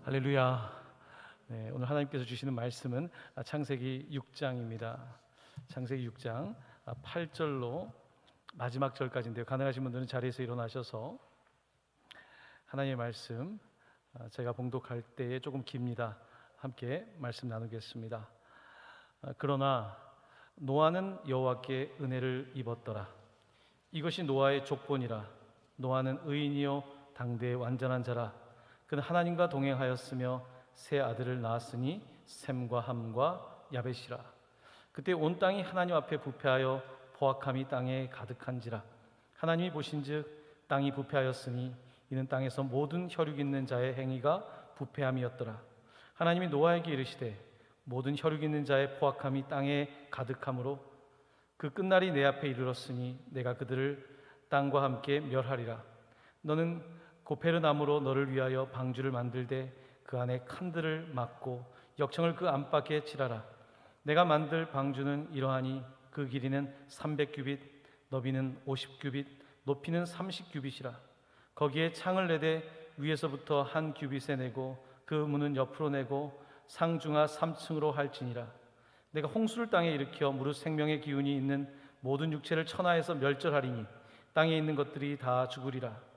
할렐루야. 네, 오늘 하나님께서 주시는 말씀은 창세기 6장입니다. 창세기 6장 8절로 마지막 절까지인데요. 가능하신 분들은 자리에서 일어나셔서 하나님의 말씀 제가 봉독할 때에 조금 깁니다. 함께 말씀 나누겠습니다. 그러나 노아는 여호와께 은혜를 입었더라. 이것이 노아의 족본이라. 노아는 의인이요 당대의 완전한 자라. 그는 하나님과 동행하였으며 세 아들을 낳았으니 셈과 함과 야벳이라. 그때 온 땅이 하나님 앞에 부패하여 포악함이 땅에 가득한지라. 하나님이 보신즉 땅이 부패하였으니 이는 땅에서 모든 혈육 있는 자의 행위가 부패함이었더라. 하나님이 노아에게 이르시되 모든 혈육 있는 자의 포악함이 땅에 가득하므로 그 끝날이 내 앞에 이르렀으니 내가 그들을 땅과 함께 멸하리라. 너는 고페르나무로 너를 위하여 방주를 만들되 그 안에 칸들을 막고 역청을 그 안팎에 칠하라. 내가 만들 방주는 이러하니 그 길이는 300규빗, 너비는 50규빗, 높이는 30규빗이라. 거기에 창을 내되 위에서부터 한 규빗에 내고 그 문은 옆으로 내고 상중하 3층으로 할지니라. 내가 홍수를 땅에 일으켜 무릇 생명의 기운이 있는 모든 육체를 천하에서 멸절하리니 땅에 있는 것들이 다 죽으리라.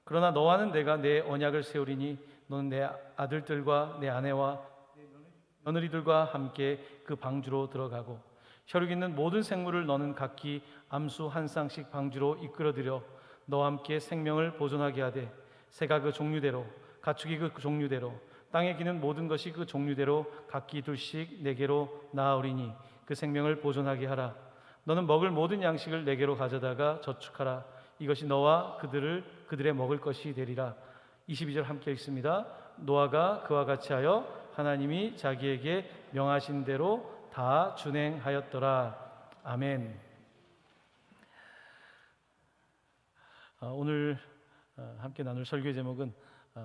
그러나 너와는 내가 내 언약을 세우리니 너는 내 아들들과 내 아내와 내 며느리들과 함께 그 방주로 들어가고 혈육 있는 모든 생물을 너는 각기 암수 한 쌍씩 방주로 이끌어들여 너와 함께 생명을 보존하게 하되 새가 그 종류대로 가축이 그 종류대로 땅에 기는 모든 것이 그 종류대로 각기 둘씩 내게로 나아오리니 그 생명을 보존하게 하라. 너는 먹을 모든 양식을 내게로 가져다가 저축하라. 이것이 너와 그들의 먹을 것이 되리라. 22절 함께 읽습니다. 노아가 그와 같이 하여 하나님이 자기에게 명하신 대로 다 준행하였더라. 아멘. 오늘 함께 나눌 설교의 제목은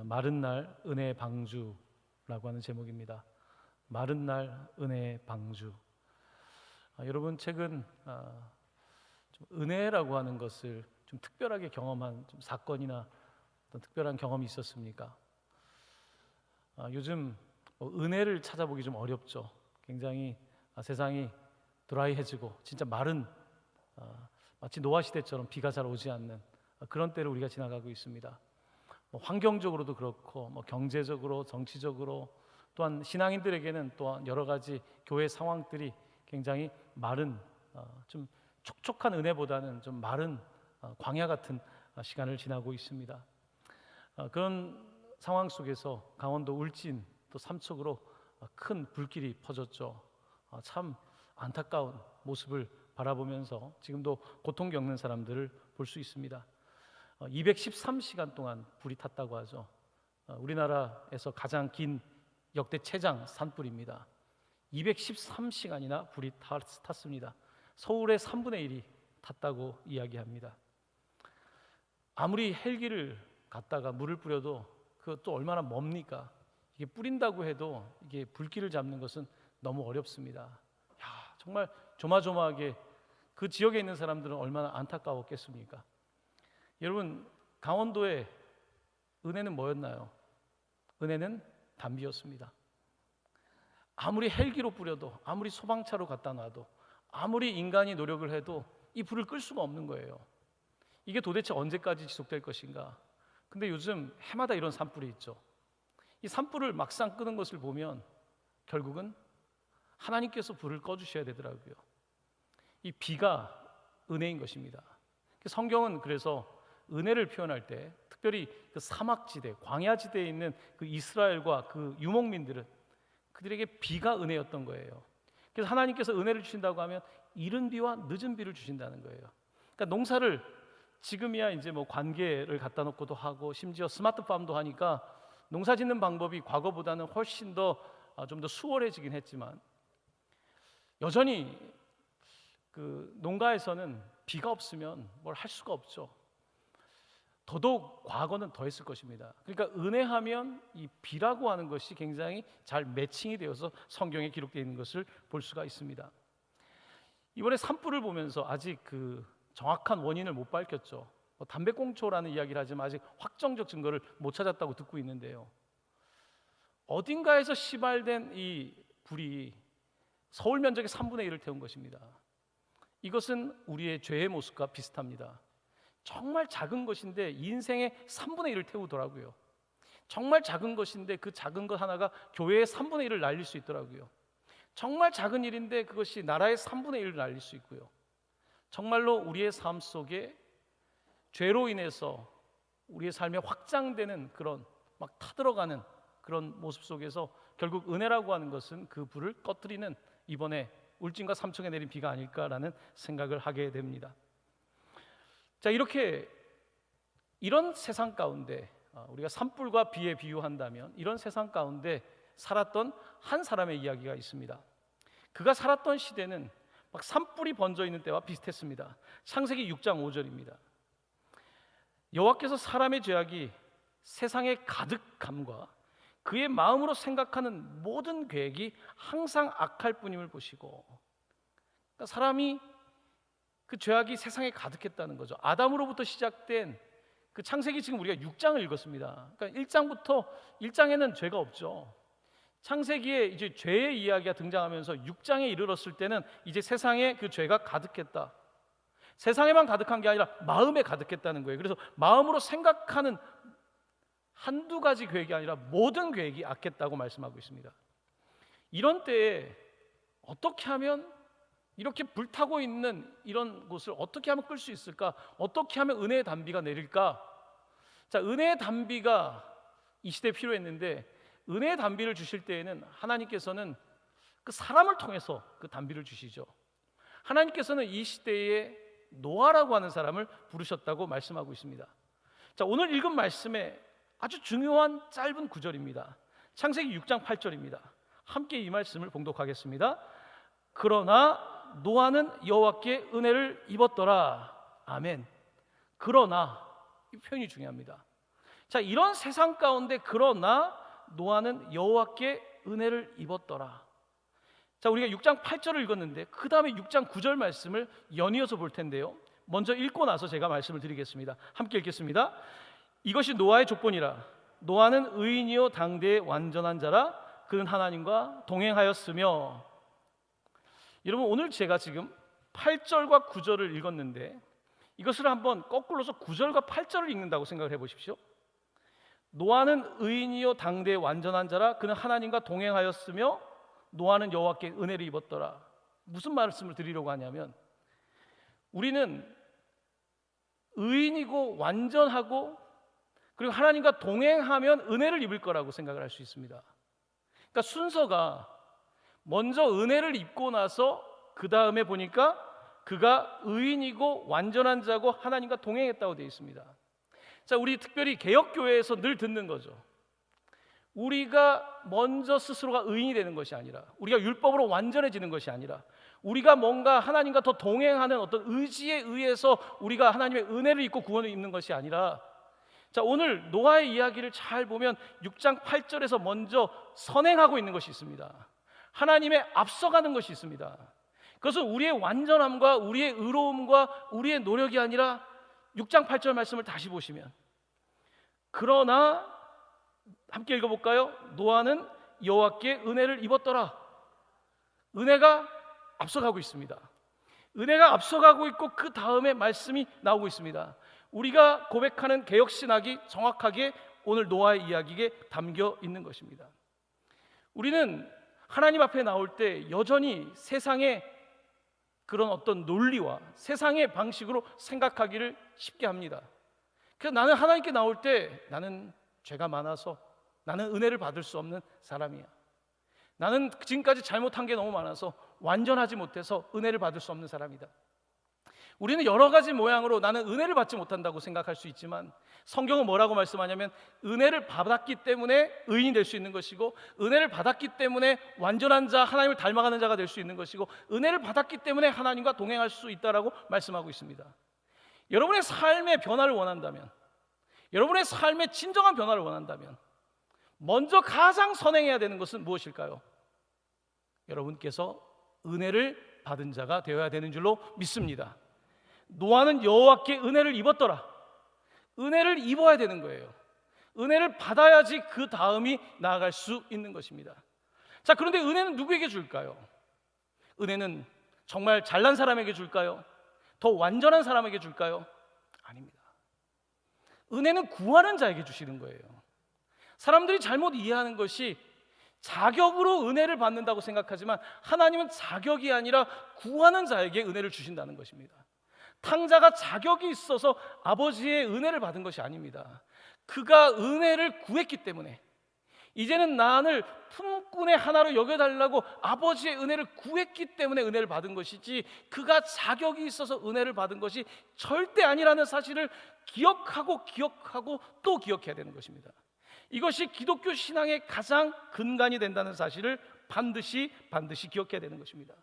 마른 날 은혜의 방주라고 하는 제목입니다. 마른 날 은혜의 방주. 여러분 최근 좀 은혜라고 하는 것을 좀 특별하게 경험한 좀 사건이나 어떤 특별한 경험이 있었습니까? 요즘 은혜를 찾아보기 좀 어렵죠. 굉장히 세상이 드라이해지고 진짜 마른 마치 노아 시대처럼 비가 잘 오지 않는 그런 때를 우리가 지나가고 있습니다. 환경적으로도 그렇고 경제적으로 정치적으로 또한 신앙인들에게는 또한 여러 가지 교회 상황들이 굉장히 마른 좀 촉촉한 은혜보다는 좀 마른 광야 같은 시간을 지나고 있습니다. 그런 상황 속에서 강원도 울진 또 삼척으로 큰 불길이 퍼졌죠. 참 안타까운 모습을 바라보면서 지금도 고통 겪는 사람들을 볼 수 있습니다. 213시간 동안 불이 탔다고 하죠. 우리나라에서 가장 긴 역대 최장 산불입니다. 213시간이나 불이 탔습니다. 서울의 3분의 1이 탔다고 이야기합니다. 아무리 헬기를 갖다가 물을 뿌려도 그것도 얼마나 멉니까? 이게 뿌린다고 해도 이게 불길을 잡는 것은 너무 어렵습니다. 정말 조마조마하게 그 지역에 있는 사람들은 얼마나 안타까웠겠습니까? 여러분 강원도의 은혜는 뭐였나요? 은혜는 단비였습니다. 아무리 헬기로 뿌려도 아무리 소방차로 갖다 놔도 아무리 인간이 노력을 해도 이 불을 끌 수가 없는 거예요. 이게 도대체 언제까지 지속될 것인가? 근데 요즘 해마다 이런 산불이 있죠. 이 산불을 막상 끄는 것을 보면 결국은 하나님께서 불을 꺼주셔야 되더라고요. 이 비가 은혜인 것입니다. 성경은 그래서 은혜를 표현할 때 특별히 그 사막지대, 광야지대에 있는 그 이스라엘과 그 유목민들은 그들에게 비가 은혜였던 거예요. 그래서 하나님께서 은혜를 주신다고 하면 이른 비와 늦은 비를 주신다는 거예요. 그러니까 농사를 지금이야 이제 관계를 갖다 놓고도 하고 심지어 스마트팜도 하니까 농사 짓는 방법이 과거보다는 훨씬 더 좀 더 수월해지긴 했지만 여전히 그 농가에서는 비가 없으면 뭘 할 수가 없죠. 더더욱 과거는 더 했을 것입니다. 그러니까 은혜하면 이 비라고 하는 것이 굉장히 잘 매칭이 되어서 성경에 기록되어 있는 것을 볼 수가 있습니다. 이번에 산불을 보면서 아직 그 정확한 원인을 못 밝혔죠. 담배꽁초라는 이야기를 하지만 아직 확정적 증거를 못 찾았다고 듣고 있는데요. 어딘가에서 시발된 이 불이 서울 면적의 3분의 1을 태운 것입니다. 이것은 우리의 죄의 모습과 비슷합니다. 정말 작은 것인데 인생의 3분의 1을 태우더라고요. 정말 작은 것인데 그 작은 것 하나가 교회의 3분의 1을 날릴 수 있더라고요. 정말 작은 일인데 그것이 나라의 3분의 1을 날릴 수 있고요. 정말로 우리의 삶 속에 죄로 인해서 우리의 삶에 확장되는 그런 막 타들어가는 그런 모습 속에서 결국 은혜라고 하는 것은 그 불을 꺼뜨리는 이번에 울진과 삼청에 내린 비가 아닐까라는 생각을 하게 됩니다. 자, 이렇게 이런 세상 가운데 우리가 산불과 비에 비유한다면 이런 세상 가운데 살았던 한 사람의 이야기가 있습니다. 그가 살았던 시대는 막 산불이 번져 있는 때와 비슷했습니다. 창세기 6장 5절입니다. 여호와께서 사람의 죄악이 세상에 가득함과 그의 마음으로 생각하는 모든 계획이 항상 악할 뿐임을 보시고, 그러니까 사람이 그 죄악이 세상에 가득했다는 거죠. 아담으로부터 시작된 그 창세기, 지금 우리가 6장을 읽었습니다. 그러니까 1장에는 죄가 없죠. 창세기에 이제 죄의 이야기가 등장하면서 6장에 이르렀을 때는 이제 세상에 그 죄가 가득했다. 세상에만 가득한 게 아니라 마음에 가득했다는 거예요. 그래서 마음으로 생각하는 한두 가지 계획이 아니라 모든 계획이 악했다고 말씀하고 있습니다. 이런 때에 어떻게 하면 이렇게 불타고 있는 이런 곳을 어떻게 하면 끌 수 있을까? 어떻게 하면 은혜의 단비가 내릴까? 자, 은혜의 단비가 이 시대에 필요했는데 은혜의 단비를 주실 때에는 하나님께서는 그 사람을 통해서 그 단비를 주시죠. 하나님께서는 이 시대에 노아라고 하는 사람을 부르셨다고 말씀하고 있습니다. 자, 오늘 읽은 말씀에 아주 중요한 짧은 구절입니다. 창세기 6장 8절입니다. 함께 이 말씀을 봉독하겠습니다. 그러나 노아는 여호와께 은혜를 입었더라. 아멘. 그러나, 이 표현이 중요합니다. 자, 이런 세상 가운데 그러나 노아는 여호와께 은혜를 입었더라. 자, 우리가 6장 8절을 읽었는데 그 다음에 6장 9절 말씀을 연이어서 볼 텐데요, 먼저 읽고 나서 제가 말씀을 드리겠습니다. 함께 읽겠습니다. 이것이 노아의 조건이라. 노아는 의인이요 당대의 완전한 자라. 그는 하나님과 동행하였으며. 여러분, 오늘 제가 지금 8절과 9절을 읽었는데 이것을 한번 거꾸로서 9절과 8절을 읽는다고 생각을 해보십시오. 노아는 의인이요 당대의 완전한 자라. 그는 하나님과 동행하였으며 노아는 여호와께 은혜를 입었더라. 무슨 말씀을 드리려고 하냐면, 우리는 의인이고 완전하고 그리고 하나님과 동행하면 은혜를 입을 거라고 생각을 할 수 있습니다. 그러니까 순서가 먼저 은혜를 입고 나서 그 다음에 보니까 그가 의인이고 완전한 자고 하나님과 동행했다고 되어 있습니다. 자, 우리 특별히 개혁교회에서 늘 듣는 거죠. 우리가 먼저 스스로가 의인이 되는 것이 아니라, 우리가 율법으로 완전해지는 것이 아니라, 우리가 뭔가 하나님과 더 동행하는 어떤 의지에 의해서 우리가 하나님의 은혜를 입고 구원을 입는 것이 아니라, 자, 오늘 노아의 이야기를 잘 보면 6장 8절에서 먼저 선행하고 있는 것이 있습니다. 하나님의 앞서가는 것이 있습니다. 그것은 우리의 완전함과 우리의 의로움과 우리의 노력이 아니라 6장 8절 말씀을 다시 보시면, 그러나 함께 읽어볼까요? 노아는 여호와께 은혜를 입었더라. 은혜가 앞서가고 있습니다. 은혜가 앞서가고 있고 그 다음에 말씀이 나오고 있습니다. 우리가 고백하는 개혁신학이 정확하게 오늘 노아의 이야기에 담겨 있는 것입니다. 우리는 하나님 앞에 나올 때 여전히 세상의 그런 어떤 논리와 세상의 방식으로 생각하기를 쉽게 합니다. 그래서 나는 하나님께 나올 때 나는 죄가 많아서 나는 은혜를 받을 수 없는 사람이야. 나는 지금까지 잘못한 게 너무 많아서 완전하지 못해서 은혜를 받을 수 없는 사람이다. 우리는 여러 가지 모양으로 나는 은혜를 받지 못한다고 생각할 수 있지만, 성경은 뭐라고 말씀하냐면 은혜를 받았기 때문에 의인이 될 수 있는 것이고, 은혜를 받았기 때문에 완전한 자, 하나님을 닮아가는 자가 될 수 있는 것이고, 은혜를 받았기 때문에 하나님과 동행할 수 있다라고 말씀하고 있습니다. 여러분의 삶의 변화를 원한다면, 여러분의 삶의 진정한 변화를 원한다면 먼저 가장 선행해야 되는 것은 무엇일까요? 여러분께서 은혜를 받은 자가 되어야 되는 줄로 믿습니다. 노아는 여호와께 은혜를 입었더라. 은혜를 입어야 되는 거예요. 은혜를 받아야지 그 다음이 나아갈 수 있는 것입니다. 자, 그런데 은혜는 누구에게 줄까요? 은혜는 정말 잘난 사람에게 줄까요? 더 완전한 사람에게 줄까요? 아닙니다. 은혜는 구하는 자에게 주시는 거예요. 사람들이 잘못 이해하는 것이 자격으로 은혜를 받는다고 생각하지만 하나님은 자격이 아니라 구하는 자에게 은혜를 주신다는 것입니다. 탕자가 자격이 있어서 아버지의 은혜를 받은 것이 아닙니다. 그가 은혜를 구했기 때문에 이제는 나를 품꾼의 하나로 여겨달라고 아버지의 은혜를 구했기 때문에 은혜를 받은 것이지, 그가 자격이 있어서 은혜를 받은 것이 절대 아니라는 사실을 기억하고 또 기억해야 되는 것입니다. 이것이 기독교 신앙의 가장 근간이 된다는 사실을 반드시 기억해야 되는 것입니다.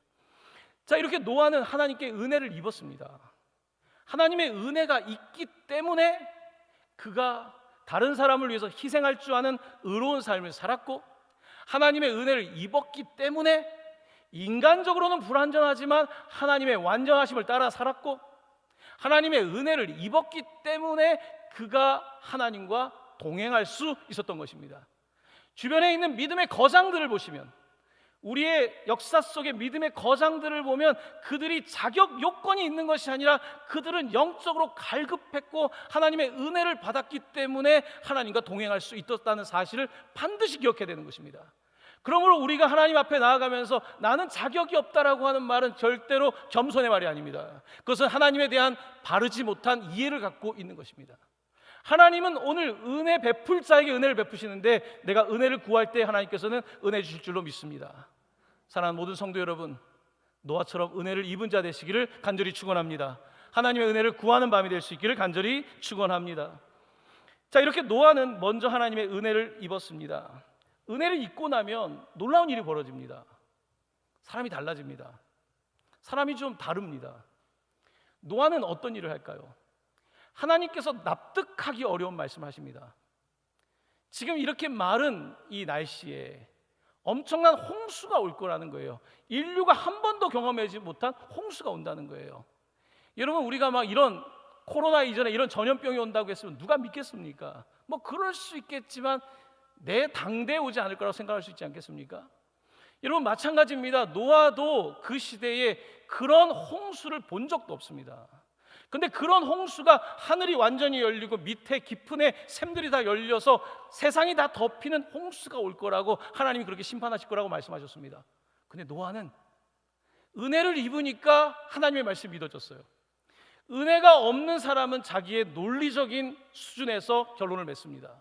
자, 이렇게 노아는 하나님께 은혜를 입었습니다. 하나님의 은혜가 있기 때문에 그가 다른 사람을 위해서 희생할 줄 아는 의로운 삶을 살았고, 하나님의 은혜를 입었기 때문에 인간적으로는 불완전하지만 하나님의 완전하심을 따라 살았고, 하나님의 은혜를 입었기 때문에 그가 하나님과 동행할 수 있었던 것입니다. 주변에 있는 믿음의 거장들을 보시면, 우리의 역사 속의 믿음의 거장들을 보면 그들이 자격 요건이 있는 것이 아니라 그들은 영적으로 갈급했고 하나님의 은혜를 받았기 때문에 하나님과 동행할 수 있었다는 사실을 반드시 기억해야 되는 것입니다. 그러므로 우리가 하나님 앞에 나아가면서 나는 자격이 없다라고 하는 말은 절대로 겸손의 말이 아닙니다. 그것은 하나님에 대한 바르지 못한 이해를 갖고 있는 것입니다. 하나님은 오늘 은혜 베풀 자에게 은혜를 베푸시는데, 내가 은혜를 구할 때 하나님께서는 은혜 주실 줄로 믿습니다. 사랑하는 모든 성도 여러분, 노아처럼 은혜를 입은 자 되시기를 간절히 축원합니다. 하나님의 은혜를 구하는 밤이 될 수 있기를 간절히 축원합니다. 자, 이렇게 노아는 먼저 하나님의 은혜를 입었습니다. 은혜를 입고 나면 놀라운 일이 벌어집니다. 사람이 달라집니다. 사람이 좀 다릅니다. 노아는 어떤 일을 할까요? 하나님께서 납득하기 어려운 말씀을 하십니다. 지금 이렇게 마른 이 날씨에 엄청난 홍수가 올 거라는 거예요. 인류가 한 번도 경험하지 못한 홍수가 온다는 거예요. 여러분, 우리가 막 이런 코로나 이전에 이런 전염병이 온다고 했으면 누가 믿겠습니까? 뭐 그럴 수 있겠지만 내 당대에 오지 않을 거라고 생각할 수 있지 않겠습니까? 여러분, 마찬가지입니다. 노아도 그 시대에 그런 홍수를 본 적도 없습니다. 근데 그런 홍수가 하늘이 완전히 열리고 밑에 깊은에 샘들이 다 열려서 세상이 다 덮이는 홍수가 올 거라고 하나님이 그렇게 심판하실 거라고 말씀하셨습니다. 근데 노아는 은혜를 입으니까 하나님의 말씀이 믿어졌어요. 은혜가 없는 사람은 자기의 논리적인 수준에서 결론을 맺습니다.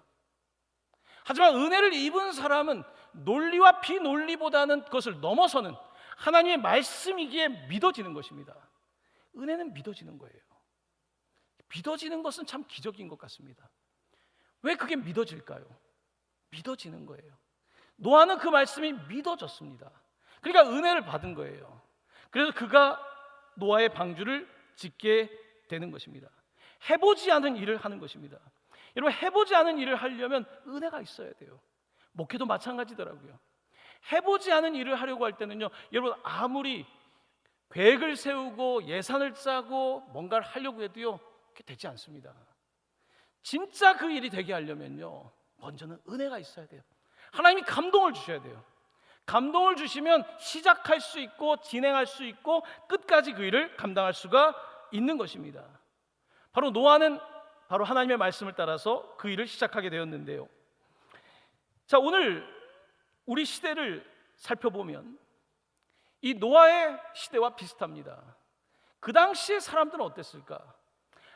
하지만 은혜를 입은 사람은 논리와 비논리보다는 그것을 넘어서는 하나님의 말씀이기에 믿어지는 것입니다. 은혜는 믿어지는 거예요. 믿어지는 것은 참 기적인 것 같습니다. 왜 그게 믿어질까요? 믿어지는 거예요. 노아는 그 말씀이 믿어졌습니다. 그러니까 은혜를 받은 거예요. 그래서 그가 노아의 방주를 짓게 되는 것입니다. 해보지 않은 일을 하는 것입니다. 여러분, 해보지 않은 일을 하려면 은혜가 있어야 돼요. 목회도 마찬가지더라고요. 해보지 않은 일을 하려고 할 때는요, 여러분, 아무리 계획을 세우고 예산을 짜고 뭔가를 하려고 해도요, 그게 되지 않습니다. 진짜 그 일이 되게 하려면요, 먼저는 은혜가 있어야 돼요. 하나님이 감동을 주셔야 돼요. 감동을 주시면 시작할 수 있고 진행할 수 있고 끝까지 그 일을 감당할 수가 있는 것입니다. 바로 노아는 바로 하나님의 말씀을 따라서 그 일을 시작하게 되었는데요. 자, 오늘 우리 시대를 살펴보면 이 노아의 시대와 비슷합니다. 그 당시의 사람들은 어땠을까?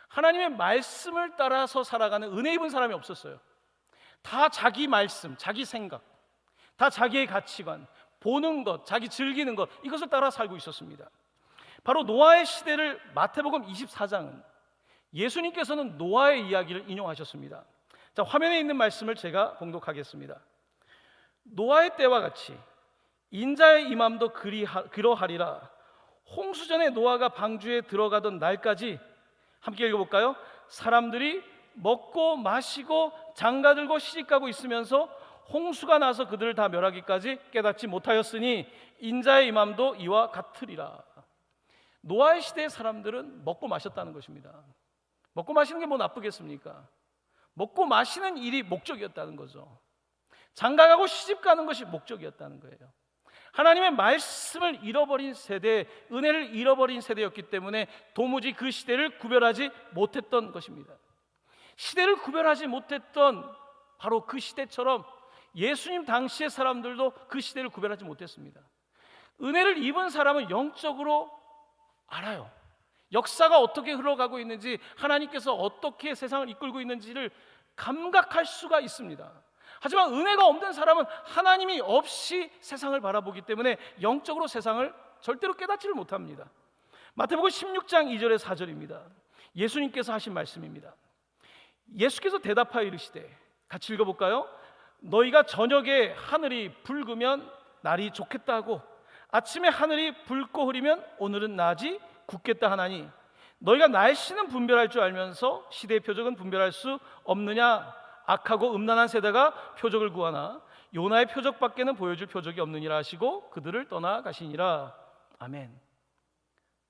하나님의 말씀을 따라서 살아가는 은혜 입은 사람이 없었어요. 다 자기 말씀, 자기 생각, 다 자기의 가치관, 보는 것, 자기 즐기는 것, 이것을 따라 살고 있었습니다. 바로 노아의 시대를 마태복음 24장은 예수님께서는 노아의 이야기를 인용하셨습니다. 자, 화면에 있는 말씀을 제가 봉독하겠습니다. 노아의 때와 같이 인자의 임함도 그러하리라. 홍수전에 노아가 방주에 들어가던 날까지, 함께 읽어볼까요? 사람들이 먹고 마시고 장가들고 시집가고 있으면서 홍수가 나서 그들을 다 멸하기까지 깨닫지 못하였으니 인자의 임함도 이와 같으리라. 노아의 시대의 사람들은 먹고 마셨다는 것입니다. 먹고 마시는 게 뭐 나쁘겠습니까? 먹고 마시는 일이 목적이었다는 거죠. 장가가고 시집가는 것이 목적이었다는 거예요. 하나님의 말씀을 잃어버린 세대, 은혜를 잃어버린 세대였기 때문에 도무지 그 시대를 구별하지 못했던 것입니다. 시대를 구별하지 못했던 바로 그 시대처럼 예수님 당시의 사람들도 그 시대를 구별하지 못했습니다. 은혜를 입은 사람은 영적으로 알아요. 역사가 어떻게 흘러가고 있는지, 하나님께서 어떻게 세상을 이끌고 있는지를 감각할 수가 있습니다. 하지만 은혜가 없는 사람은 하나님이 없이 세상을 바라보기 때문에 영적으로 세상을 절대로 깨닫지를 못합니다. 마태복음 16장 2절에 4절입니다. 예수님께서 하신 말씀입니다. 예수께서 대답하여 이르시되, 같이 읽어볼까요? 너희가 저녁에 하늘이 붉으면 날이 좋겠다 하고 아침에 하늘이 붉고 흐리면 오늘은 낮이 굳겠다 하나니 너희가 날씨는 분별할 줄 알면서 시대의 표적은 분별할 수 없느냐? 악하고 음란한 세대가 표적을 구하나 요나의 표적밖에는 보여줄 표적이 없느니라 하시고 그들을 떠나가시니라. 아멘.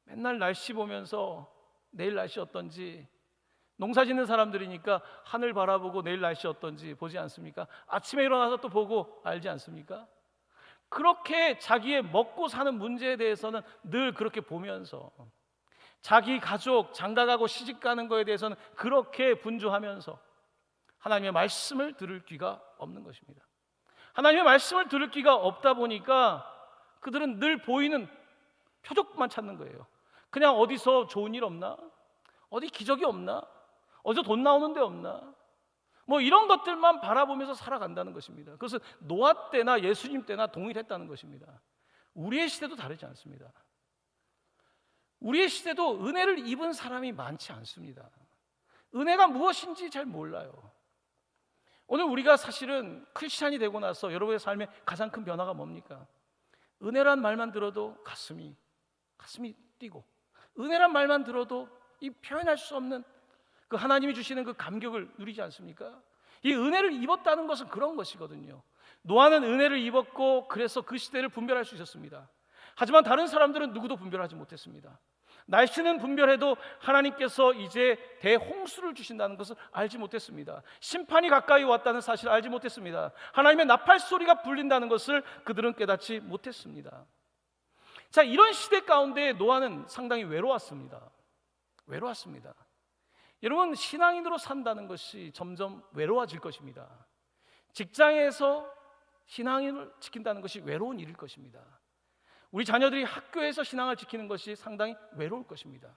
맨날 날씨 보면서 내일 날씨 어떤지, 농사 짓는 사람들이니까 하늘 바라보고 내일 날씨 어떤지 보지 않습니까? 아침에 일어나서 또 보고 알지 않습니까? 그렇게 자기의 먹고 사는 문제에 대해서는 늘 그렇게 보면서, 자기 가족 장가가고 시집가는 거에 대해서는 그렇게 분주하면서 하나님의 말씀을 들을 귀가 없는 것입니다. 하나님의 말씀을 들을 귀가 없다 보니까 그들은 늘 보이는 표적만 찾는 거예요. 그냥 어디서 좋은 일 없나? 어디 기적이 없나? 어디서 돈 나오는 데 없나? 뭐 이런 것들만 바라보면서 살아간다는 것입니다. 그것은 노아 때나 예수님 때나 동일했다는 것입니다. 우리의 시대도 다르지 않습니다. 우리의 시대도 은혜를 입은 사람이 많지 않습니다. 은혜가 무엇인지 잘 몰라요. 오늘 우리가 사실은 크리스찬이 되고 나서 여러분의 삶에 가장 큰 변화가 뭡니까? 은혜란 말만 들어도 가슴이 뛰고, 은혜란 말만 들어도 이 표현할 수 없는 그 하나님이 주시는 그 감격을 누리지 않습니까? 이 은혜를 입었다는 것은 그런 것이거든요. 노아는 은혜를 입었고 그래서 그 시대를 분별할 수 있었습니다. 하지만 다른 사람들은 누구도 분별하지 못했습니다. 날씨는 분별해도 하나님께서 이제 대홍수를 주신다는 것을 알지 못했습니다. 심판이 가까이 왔다는 사실을 알지 못했습니다. 하나님의 나팔 소리가 불린다는 것을 그들은 깨닫지 못했습니다. 자, 이런 시대 가운데 노아는 상당히 외로웠습니다. 여러분, 신앙인으로 산다는 것이 점점 외로워질 것입니다. 직장에서 신앙을 지킨다는 것이 외로운 일일 것입니다. 우리 자녀들이 학교에서 신앙을 지키는 것이 상당히 외로울 것입니다.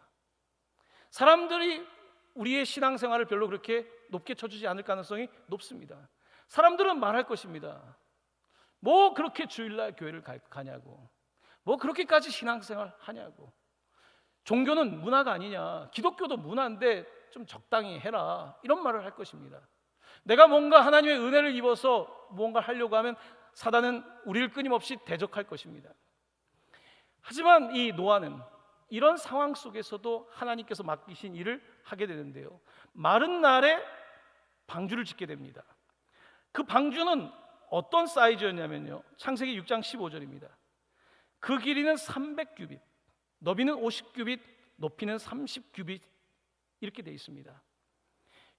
사람들이 우리의 신앙생활을 별로 그렇게 높게 쳐주지 않을 가능성이 높습니다. 사람들은 말할 것입니다. 뭐 그렇게 주일날 교회를 가냐고, 뭐 그렇게까지 신앙생활 하냐고, 종교는 문화가 아니냐, 기독교도 문화인데 좀 적당히 해라, 이런 말을 할 것입니다. 내가 뭔가 하나님의 은혜를 입어서 뭔가 하려고 하면 사단은 우리를 끊임없이 대적할 것입니다. 하지만 이 노아는 이런 상황 속에서도 하나님께서 맡기신 일을 하게 되는데요, 마른 날에 방주를 짓게 됩니다. 그 방주는 어떤 사이즈였냐면요, 창세기 6장 15절입니다. 그 길이는 300규빗, 너비는 50규빗, 높이는 30규빗, 이렇게 되어 있습니다.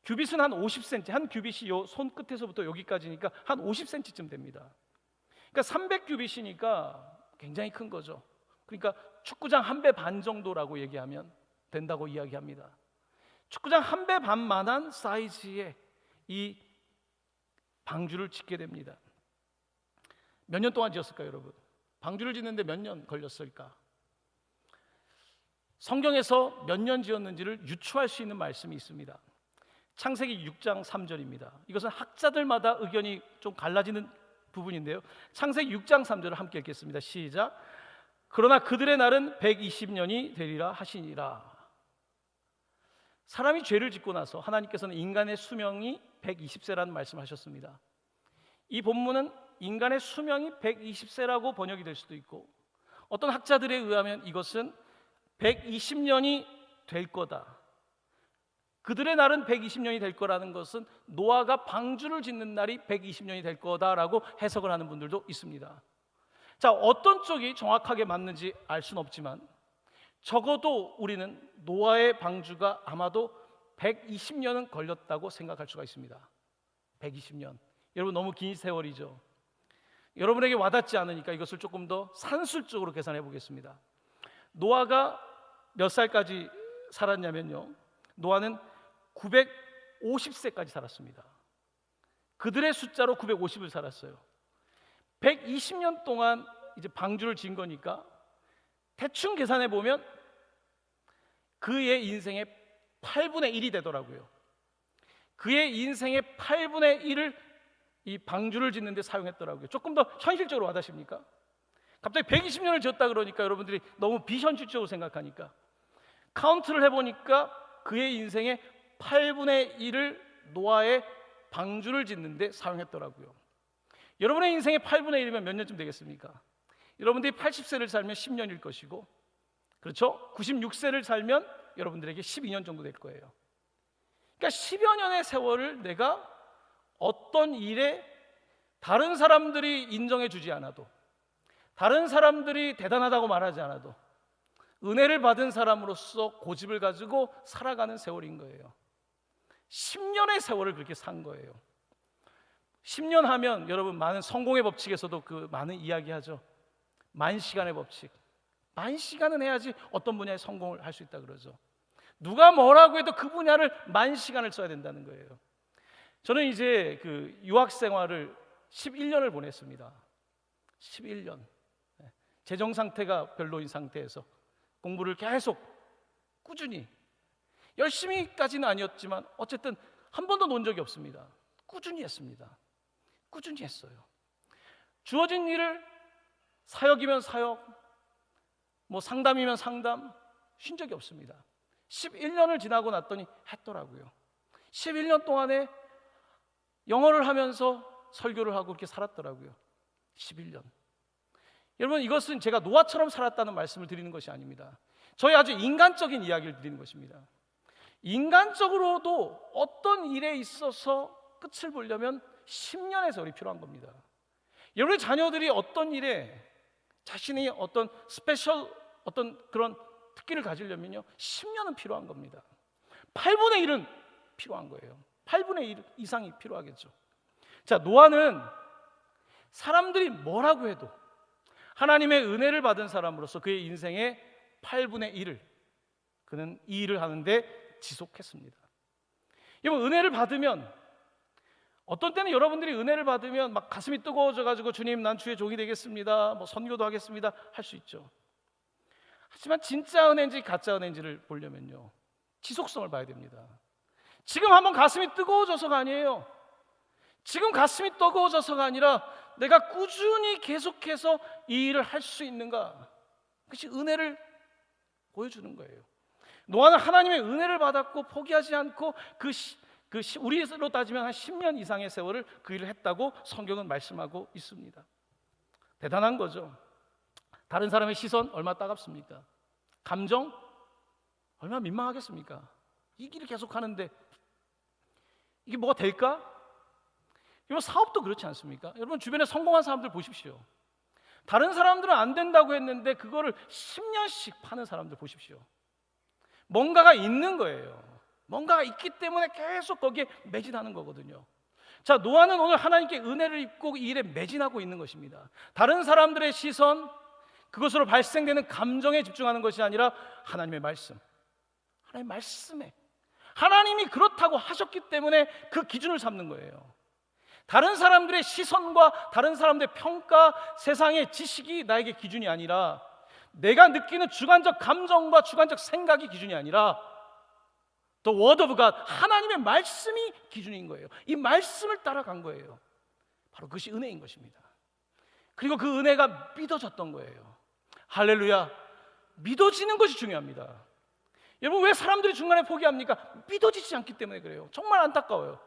규빗은 한 50cm, 한 규빗이 요 손끝에서부터 여기까지니까 한 50cm쯤 됩니다. 그러니까 300규빗이니까 굉장히 큰 거죠. 그러니까 축구장 한 배 반 정도라고 얘기하면 된다고 이야기합니다. 축구장 한 배 반만한 사이즈의 이 방주를 짓게 됩니다. 몇 년 동안 지었을까요, 여러분? 방주를 짓는데 몇 년 걸렸을까? 성경에서 몇 년 지었는지를 유추할 수 있는 말씀이 있습니다. 창세기 6장 3절입니다. 이것은 학자들마다 의견이 좀 갈라지는 부분인데요, 창세기 6장 3절을 함께 읽겠습니다. 시작. 그러나 그들의 날은 120년이 되리라 하시니라. 사람이 죄를 짓고 나서 하나님께서는 인간의 수명이 120세라는 말씀을 하셨습니다. 이 본문은 인간의 수명이 120세라고 번역이 될 수도 있고, 어떤 학자들에 의하면 이것은 120년이 될 거다, 그들의 날은 120년이 될 거라는 것은 노아가 방주를 짓는 날이 120년이 될 거다라고 해석을 하는 분들도 있습니다. 자, 어떤 쪽이 정확하게 맞는지 알 수는 없지만 적어도 우리는 노아의 방주가 아마도 120년은 걸렸다고 생각할 수가 있습니다. 120년. 여러분 너무 긴 세월이죠. 여러분에게 와닿지 않으니까 이것을 조금 더 산술적으로 계산해 보겠습니다. 노아가 몇 살까지 살았냐면요, 노아는 950세까지 살았습니다. 그들의 숫자로 950을 살았어요. 120년 동안 이제 방주를 지은 거니까 대충 계산해 보면 그의 인생의 8분의 1이 되더라고요. 그의 인생의 8분의 1을 이 방주를 짓는 데 사용했더라고요. 조금 더 현실적으로 와닿으십니까? 갑자기 120년을 지었다 그러니까 여러분들이 너무 비현실적으로 생각하니까 카운트를 해보니까 그의 인생의 8분의 1을 노아의 방주를 짓는 데 사용했더라고요. 여러분의 인생의 8분의 1이면 몇 년쯤 되겠습니까? 여러분들이 80세를 살면 10년일 것이고, 그렇죠? 96세를 살면 여러분들에게 12년 정도 될 거예요. 그러니까 10여 년의 세월을 내가 어떤 일에 다른 사람들이 인정해 주지 않아도, 다른 사람들이 대단하다고 말하지 않아도 은혜를 받은 사람으로서 고집을 가지고 살아가는 세월인 거예요. 10년의 세월을 그렇게 산 거예요. 10년 하면 여러분 많은 성공의 법칙에서도 그 많은 이야기하죠. 만시간의 법칙. 만시간은 해야지 어떤 분야에 성공을 할 수 있다 그러죠. 누가 뭐라고 해도 그 분야를 만시간을 써야 된다는 거예요. 저는 이제 그 유학 생활을 11년을 보냈습니다. 11년. 재정 상태가 별로인 상태에서 공부를 계속 꾸준히, 열심히까지는 아니었지만 어쨌든 한 번도 논 적이 없습니다. 꾸준히 했습니다. 꾸준히 했어요. 주어진 일을 사역이면 사역, 뭐 상담이면 상담, 쉰 적이 없습니다. 11년을 지나고 났더니 했더라고요. 11년 동안에 영어를 하면서 설교를 하고 이렇게 살았더라고요. 11년. 여러분, 이것은 제가 노아처럼 살았다는 말씀을 드리는 것이 아닙니다. 저희 아주 인간적인 이야기를 드리는 것입니다. 인간적으로도 어떤 일에 있어서 끝을 보려면 10년의 세월이 필요한 겁니다. 여러분의 자녀들이 어떤 일에 자신이 어떤 스페셜 어떤 그런 특기를 가지려면요 10년은 필요한 겁니다. 8분의 1은 필요한 거예요. 8분의 1 이상이 필요하겠죠. 자, 노아는 사람들이 뭐라고 해도 하나님의 은혜를 받은 사람으로서 그의 인생의 8분의 1을 그는 이 일을 하는데 지속했습니다. 여러분, 은혜를 받으면 어떤 때는 여러분들이 은혜를 받으면 막 가슴이 뜨거워져 가지고 주님 난 주의 종이 되겠습니다, 뭐 선교도 하겠습니다 할 수 있죠. 하지만 진짜 은혜인지 가짜 은혜인지를 보려면요 지속성을 봐야 됩니다. 지금 한번 가슴이 뜨거워져서가 아니에요. 지금 가슴이 뜨거워져서가 아니라 내가 꾸준히 계속해서 이 일을 할 수 있는가, 그것이 은혜를 보여주는 거예요. 노아는 하나님의 은혜를 받았고 포기하지 않고 우리로 따지면 한 10년 이상의 세월을 그 일을 했다고 성경은 말씀하고 있습니다. 대단한 거죠. 다른 사람의 시선 얼마나 따갑습니까? 감정 얼마나 민망하겠습니까? 이 길을 계속 하는데 이게 뭐가 될까? 여러분, 사업도 그렇지 않습니까? 여러분 주변에 성공한 사람들 보십시오. 다른 사람들은 안 된다고 했는데 그거를 10년씩 파는 사람들 보십시오. 뭔가가 있는 거예요. 뭔가가 있기 때문에 계속 거기에 매진하는 거거든요. 자, 노아는 오늘 하나님께 은혜를 입고 이 일에 매진하고 있는 것입니다. 다른 사람들의 시선, 그것으로 발생되는 감정에 집중하는 것이 아니라 하나님의 말씀, 하나님의 말씀에, 하나님이 그렇다고 하셨기 때문에 그 기준을 삼는 거예요. 다른 사람들의 시선과 다른 사람들의 평가, 세상의 지식이 나에게 기준이 아니라, 내가 느끼는 주관적 감정과 주관적 생각이 기준이 아니라 The Word of God, 하나님의 말씀이 기준인 거예요. 이 말씀을 따라간 거예요. 바로 그것이 은혜인 것입니다. 그리고 그 은혜가 믿어졌던 거예요. 할렐루야. 믿어지는 것이 중요합니다. 여러분, 왜 사람들이 중간에 포기합니까? 믿어지지 않기 때문에 그래요. 정말 안타까워요.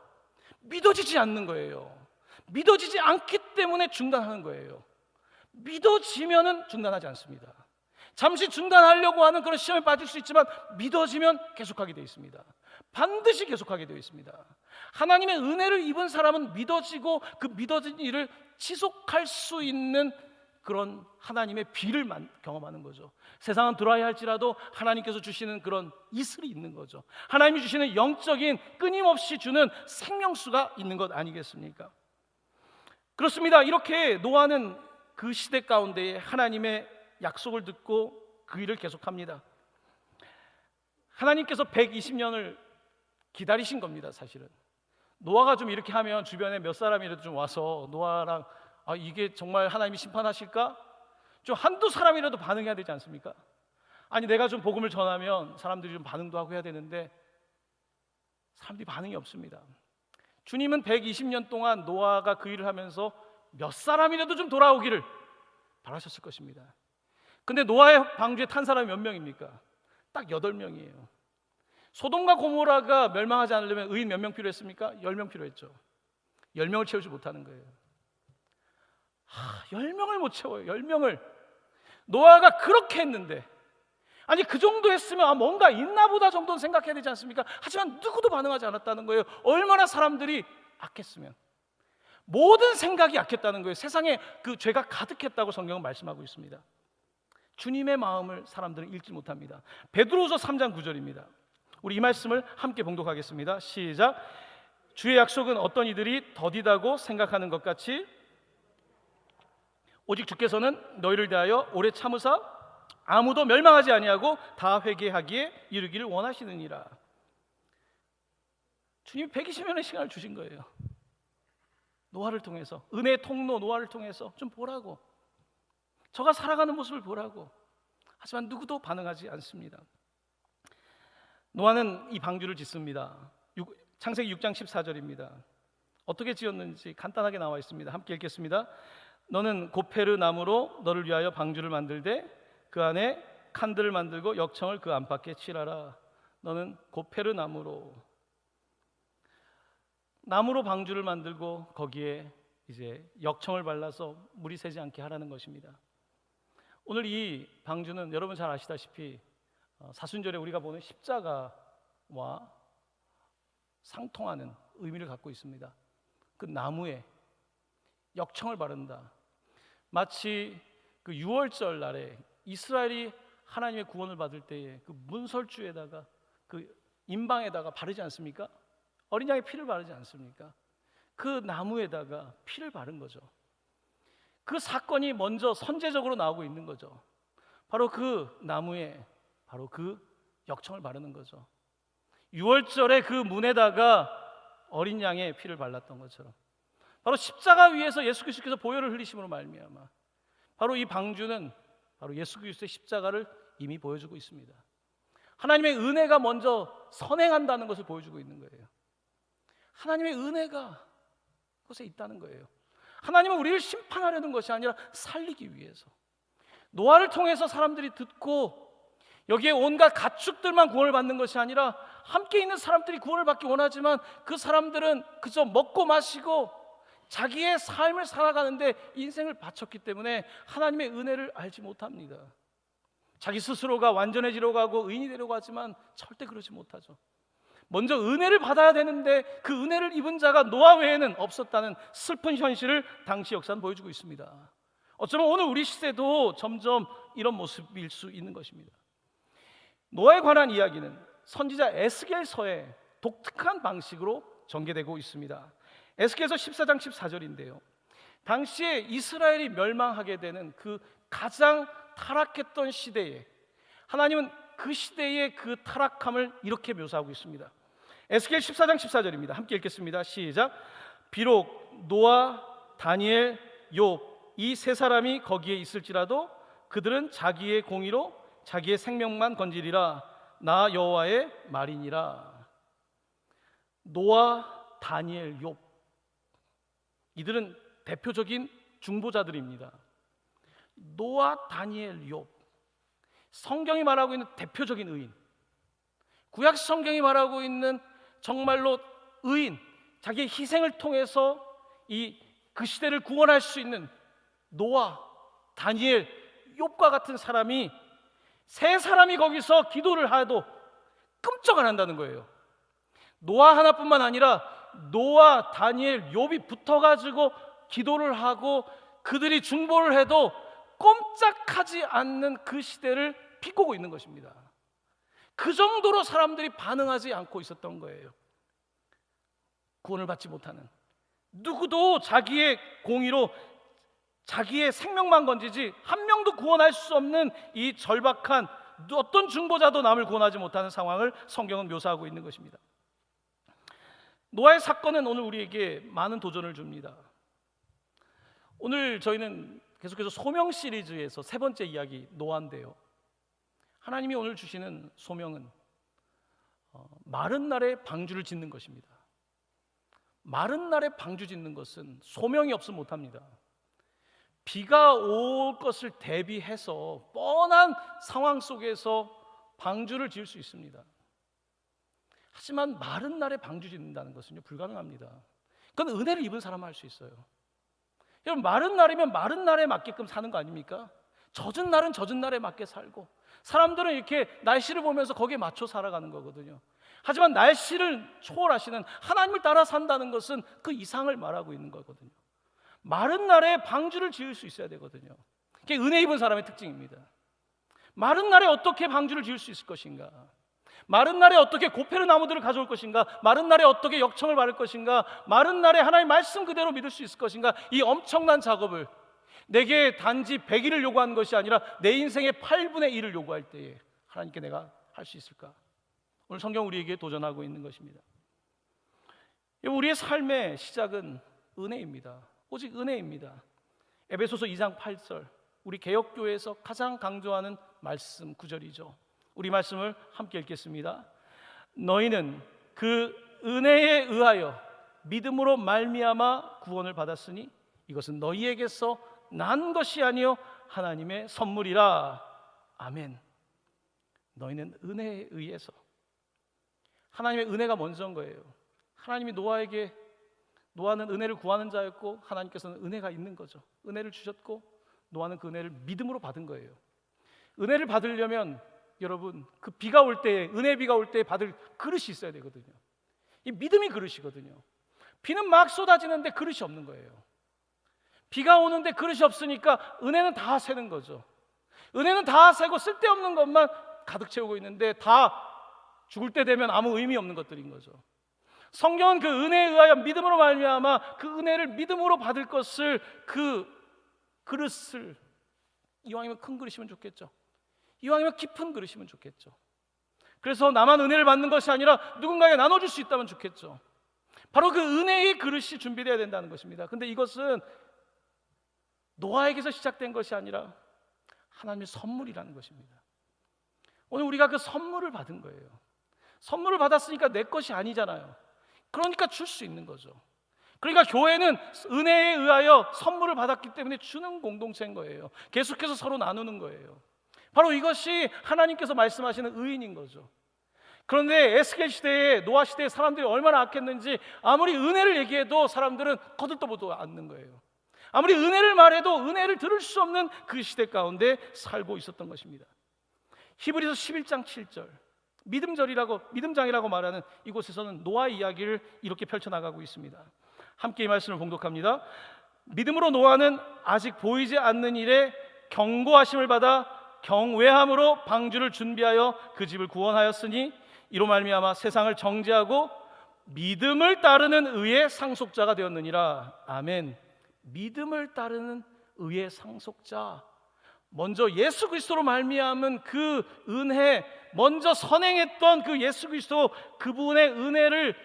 믿어지지 않는 거예요. 믿어지지 않기 때문에 중단하는 거예요. 믿어지면은 중단하지 않습니다. 잠시 중단하려고 하는 그런 시험에 빠질 수 있지만 믿어지면 계속하게 되어 있습니다. 반드시 계속하게 되어 있습니다. 하나님의 은혜를 입은 사람은 믿어지고 그 믿어진 일을 지속할 수 있는 그런 하나님의 비를 경험하는 거죠. 세상은 드라이할지라도 하나님께서 주시는 그런 이슬이 있는 거죠. 하나님이 주시는 영적인 끊임없이 주는 생명수가 있는 것 아니겠습니까? 그렇습니다. 이렇게 노아는 그 시대 가운데에 하나님의 약속을 듣고 그 일을 계속합니다. 하나님께서 120년을 기다리신 겁니다. 사실은 노아가 좀 이렇게 하면 주변에 몇 사람이라도 좀 와서 노아랑 이게 정말 하나님이 심판하실까? 좀 한두 사람이라도 반응해야 되지 않습니까? 아니 내가 좀 복음을 전하면 사람들이 좀 반응도 하고 해야 되는데 사람들이 반응이 없습니다. 주님은 120년 동안 노아가 그 일을 하면서 몇 사람이라도 좀 돌아오기를 바라셨을 것입니다. 근데 노아의 방주에 탄 사람이 몇 명입니까? 딱 8명이에요. 소돔과 고모라가 멸망하지 않으려면 의인 몇 명 필요했습니까? 10명 필요했죠. 10명을 채우지 못하는 거예요. 10명을 못 채워요. 10명을. 노아가 그렇게 했는데, 아니 그 정도 했으면 뭔가 있나 보다 정도는 생각해야 되지 않습니까? 하지만 누구도 반응하지 않았다는 거예요. 얼마나 사람들이 악했으면. 모든 생각이 악했다는 거예요. 세상에 그 죄가 가득했다고 성경은 말씀하고 있습니다. 주님의 마음을 사람들은 읽지 못합니다. 베드로후서 3장 9절입니다. 우리 이 말씀을 함께 봉독하겠습니다. 시작. 주의 약속은 어떤 이들이 더디다고 생각하는 것 같이 오직 주께서는 너희를 대하여 오래 참으사 아무도 멸망하지 아니하고 다 회개하기에 이르기를 원하시느니라. 주님이 120년의 시간을 주신 거예요. 노아를 통해서, 은혜의 통로 노아를 통해서 좀 보라고, 저가 살아가는 모습을 보라고. 하지만 누구도 반응하지 않습니다. 노아는 이 방주를 짓습니다. 창세기 6장 14절입니다. 어떻게 지었는지 간단하게 나와 있습니다. 함께 읽겠습니다. 너는 고페르 나무로 너를 위하여 방주를 만들되 그 안에 칸들을 만들고 역청을 그 안팎에 칠하라. 너는 고페르 나무로 방주를 만들고 거기에 이제 역청을 발라서 물이 새지 않게 하라는 것입니다. 오늘 이 방주는 여러분 잘 아시다시피 사순절에 우리가 보는 십자가와 상통하는 의미를 갖고 있습니다. 그 나무에 역청을 바른다. 마치 그 유월절 날에 이스라엘이 하나님의 구원을 받을 때에 그 문설주에다가 그 임방에다가 바르지 않습니까? 어린 양의 피를 바르지 않습니까? 그 나무에다가 피를 바른 거죠. 그 사건이 먼저 선제적으로 나오고 있는 거죠. 바로 그 나무에 바로 그 역청을 바르는 거죠. 유월절에 그 문에다가 어린 양의 피를 발랐던 것처럼 바로 십자가 위에서 예수 그리스도께서 보혈을 흘리심으로 말미암아 바로 이 방주는 바로 예수 그리스도의 십자가를 이미 보여주고 있습니다. 하나님의 은혜가 먼저 선행한다는 것을 보여주고 있는 거예요. 하나님의 은혜가 그것에 있다는 거예요. 하나님은 우리를 심판하려는 것이 아니라 살리기 위해서. 노아를 통해서 사람들이 듣고 여기에 온갖 가축들만 구원을 받는 것이 아니라 함께 있는 사람들이 구원을 받기 원하지만 그 사람들은 그저 먹고 마시고 자기의 삶을 살아가는데 인생을 바쳤기 때문에 하나님의 은혜를 알지 못합니다. 자기 스스로가 완전해지려고 하고 의인이 되려고 하지만 절대 그러지 못하죠. 먼저 은혜를 받아야 되는데 그 은혜를 입은 자가 노아 외에는 없었다는 슬픈 현실을 당시 역사는 보여주고 있습니다. 어쩌면 오늘 우리 시대도 점점 이런 모습일 수 있는 것입니다. 노아에 관한 이야기는 선지자 에스겔서에 독특한 방식으로 전개되고 있습니다. 에스겔서 14장 14절인데요. 당시에 이스라엘이 멸망하게 되는 그 가장 타락했던 시대에 하나님은 그 시대의 그 타락함을 이렇게 묘사하고 있습니다. 에스겔 14장 14절입니다. 함께 읽겠습니다. 시작. 비록 노아, 다니엘, 욥 이 세 사람이 거기에 있을지라도 그들은 자기의 공의로 자기의 생명만 건지리라. 나 여호와의 말이니라. 노아, 다니엘, 욥 이들은 대표적인 중보자들입니다. 노아, 다니엘, 욥 성경이 말하고 있는 대표적인 의인, 구약 성경이 말하고 있는 정말로 의인, 자기의 희생을 통해서 그 시대를 구원할 수 있는 노아, 다니엘, 욥과 같은 사람이 세 사람이 거기서 기도를 해도 끔찍 안 한다는 거예요. 노아 하나뿐만 아니라 노아, 다니엘, 욥이 붙어가지고 기도를 하고 그들이 중보를 해도 꼼짝하지 않는 그 시대를 비꼬고 있는 것입니다. 그 정도로 사람들이 반응하지 않고 있었던 거예요. 구원을 받지 못하는, 누구도 자기의 공의로 자기의 생명만 건지지 한 명도 구원할 수 없는 이 절박한, 어떤 중보자도 남을 구원하지 못하는 상황을 성경은 묘사하고 있는 것입니다. 노아의 사건은 오늘 우리에게 많은 도전을 줍니다. 오늘 저희는 계속해서 소명 시리즈에서 세 번째 이야기 노아인데요, 하나님이 오늘 주시는 소명은 마른 날에 방주를 짓는 것입니다. 마른 날에 방주 짓는 것은 소명이 없으면 못합니다. 비가 올 것을 대비해서 뻔한 상황 속에서 방주를 지을 수 있습니다. 하지만 마른 날에 방주 짓는다는 것은요, 불가능합니다. 그건 은혜를 입은 사람만 할 수 있어요. 여러분, 마른 날이면 마른 날에 맞게끔 사는 거 아닙니까? 젖은 날은 젖은 날에 맞게 살고, 사람들은 이렇게 날씨를 보면서 거기에 맞춰 살아가는 거거든요. 하지만 날씨를 초월하시는 하나님을 따라 산다는 것은 그 이상을 말하고 있는 거거든요. 마른 날에 방주를 지을 수 있어야 되거든요. 그게 은혜 입은 사람의 특징입니다. 마른 날에 어떻게 방주를 지을 수 있을 것인가? 마른 날에 어떻게 고페르 나무들을 가져올 것인가? 마른 날에 어떻게 역청을 바를 것인가? 마른 날에 하나님의 말씀 그대로 믿을 수 있을 것인가? 이 엄청난 작업을 내게 단지 100일을 요구하는 것이 아니라 내 인생의 8분의 1을 요구할 때에 하나님께 내가 할 수 있을까? 오늘 성경 우리에게 도전하고 있는 것입니다. 우리의 삶의 시작은 은혜입니다. 오직 은혜입니다. 에베소서 2장 8절, 우리 개역교회에서 가장 강조하는 말씀 구절이죠. 우리 말씀을 함께 읽겠습니다. 너희는 그 은혜에 의하여 믿음으로 말미암아 구원을 받았으니 이것은 너희에게서 난 것이 아니요 하나님의 선물이라. 아멘. 너희는 은혜에 의해서, 하나님의 은혜가 먼저인 거예요. 하나님이 노아는 은혜를 구하는 자였고, 하나님께서는 은혜가 있는 거죠. 은혜를 주셨고 노아는 그 은혜를 믿음으로 받은 거예요. 은혜를 받으려면 여러분, 그 비가 올 때, 은혜 비가 올 때 받을 그릇이 있어야 되거든요. 이 믿음이 그릇이거든요. 비는 막 쏟아지는데 그릇이 없는 거예요. 비가 오는데 그릇이 없으니까 은혜는 다 새는 거죠. 은혜는 다 새고 쓸데없는 것만 가득 채우고 있는데 다 죽을 때 되면 아무 의미 없는 것들인 거죠. 성경은 그 은혜에 의하여 믿음으로 말미암아 그 은혜를 믿음으로 받을 것을, 그 그릇을, 이왕이면 큰 그릇이면 좋겠죠. 이왕이면 깊은 그릇이면 좋겠죠. 그래서 나만 은혜를 받는 것이 아니라 누군가에게 나눠줄 수 있다면 좋겠죠. 바로 그 은혜의 그릇이 준비되어야 된다는 것입니다. 근데 이것은 노아에게서 시작된 것이 아니라 하나님의 선물이라는 것입니다. 오늘 우리가 그 선물을 받은 거예요. 선물을 받았으니까 내 것이 아니잖아요. 그러니까 줄 수 있는 거죠. 그러니까 교회는 은혜에 의하여 선물을 받았기 때문에 주는 공동체인 거예요. 계속해서 서로 나누는 거예요. 바로 이것이 하나님께서 말씀하시는 의인인 거죠. 그런데 에스겔 시대에, 노아 시대에 사람들이 얼마나 악했는지 아무리 은혜를 얘기해도 사람들은 거들떠보도 않는 거예요. 아무리 은혜를 말해도 은혜를 들을 수 없는 그 시대 가운데 살고 있었던 것입니다. 히브리서 11장 7절, 믿음장이라고 말하는 이곳에서는 노아 이야기를 이렇게 펼쳐나가고 있습니다. 함께 이 말씀을 봉독합니다. 믿음으로 노아는 아직 보이지 않는 일에 경고하심을 받아 경외함으로 방주를 준비하여 그 집을 구원하였으니 이로 말미암아 세상을 정죄하고 믿음을 따르는 의의 상속자가 되었느니라. 아멘. 믿음을 따르는 의의 상속자, 먼저 예수 그리스도로 말미암은 그 은혜, 먼저 선행했던 그 예수 그리스도, 그분의 은혜를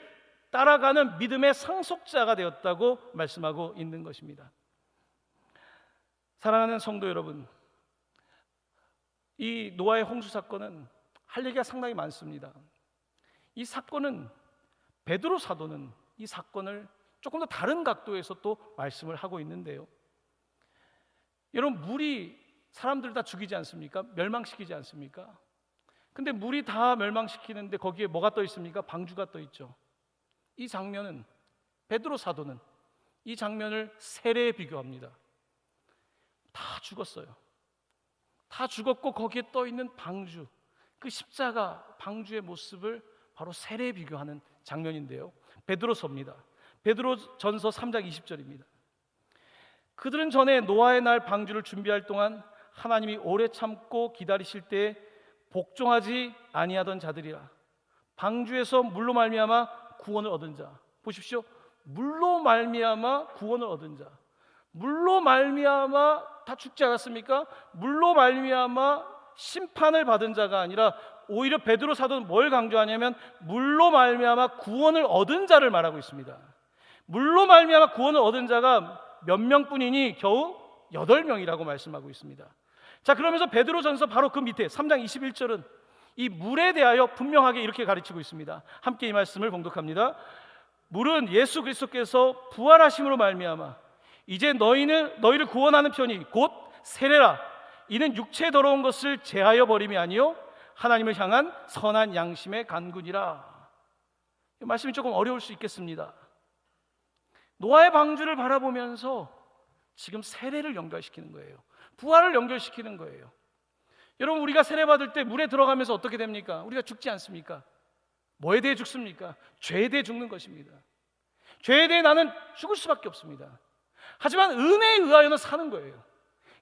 따라가는 믿음의 상속자가 되었다고 말씀하고 있는 것입니다. 사랑하는 성도 여러분, 이 노아의 홍수 사건은 할 얘기가 상당히 많습니다. 이 사건은, 베드로 사도는 이 사건을 조금 더 다른 각도에서 또 말씀을 하고 있는데요, 여러분, 물이 사람들 다 죽이지 않습니까? 멸망시키지 않습니까? 근데 물이 다 멸망시키는데 거기에 뭐가 떠 있습니까? 방주가 떠 있죠. 이 장면은, 베드로 사도는 이 장면을 세례에 비교합니다. 다 죽었어요. 다 죽었고 거기에 떠 있는 방주, 그 십자가 방주의 모습을 바로 세례에 비교하는 장면인데요, 베드로서입니다. 베드로전서 3장 20절입니다. 그들은 전에 노아의 날 방주를 준비할 동안 하나님이 오래 참고 기다리실 때 복종하지 아니하던 자들이라. 방주에서 물로 말미암아 구원을 얻은 자. 보십시오. 물로 말미암아 구원을 얻은 자. 물로 말미암아 다 죽지 않았습니까? 물로 말미암아 심판을 받은 자가 아니라 오히려 베드로 사도는 뭘 강조하냐면 물로 말미암아 구원을 얻은 자를 말하고 있습니다. 물로 말미암아 구원을 얻은 자가 몇 명뿐이니 겨우 8명이라고 말씀하고 있습니다. 자, 그러면서 베드로전서 바로 그 밑에 3장 21절은 이 물에 대하여 분명하게 이렇게 가르치고 있습니다. 함께 이 말씀을 봉독합니다. 물은 예수 그리스도께서 부활하심으로 말미암아 이제 너희를 구원하는 편이 곧 세례라. 이는 육체 더러운 것을 제하여 버림이 아니요 하나님을 향한 선한 양심의 간군이라. 이 말씀이 조금 어려울 수 있겠습니다. 노아의 방주를 바라보면서 지금 세례를 연결시키는 거예요. 부활을 연결시키는 거예요. 여러분, 우리가 세례 받을 때 물에 들어가면서 어떻게 됩니까? 우리가 죽지 않습니까? 뭐에 대해 죽습니까? 죄에 대해 죽는 것입니다. 죄에 대해 나는 죽을 수밖에 없습니다. 하지만 은혜에 의하여는 사는 거예요.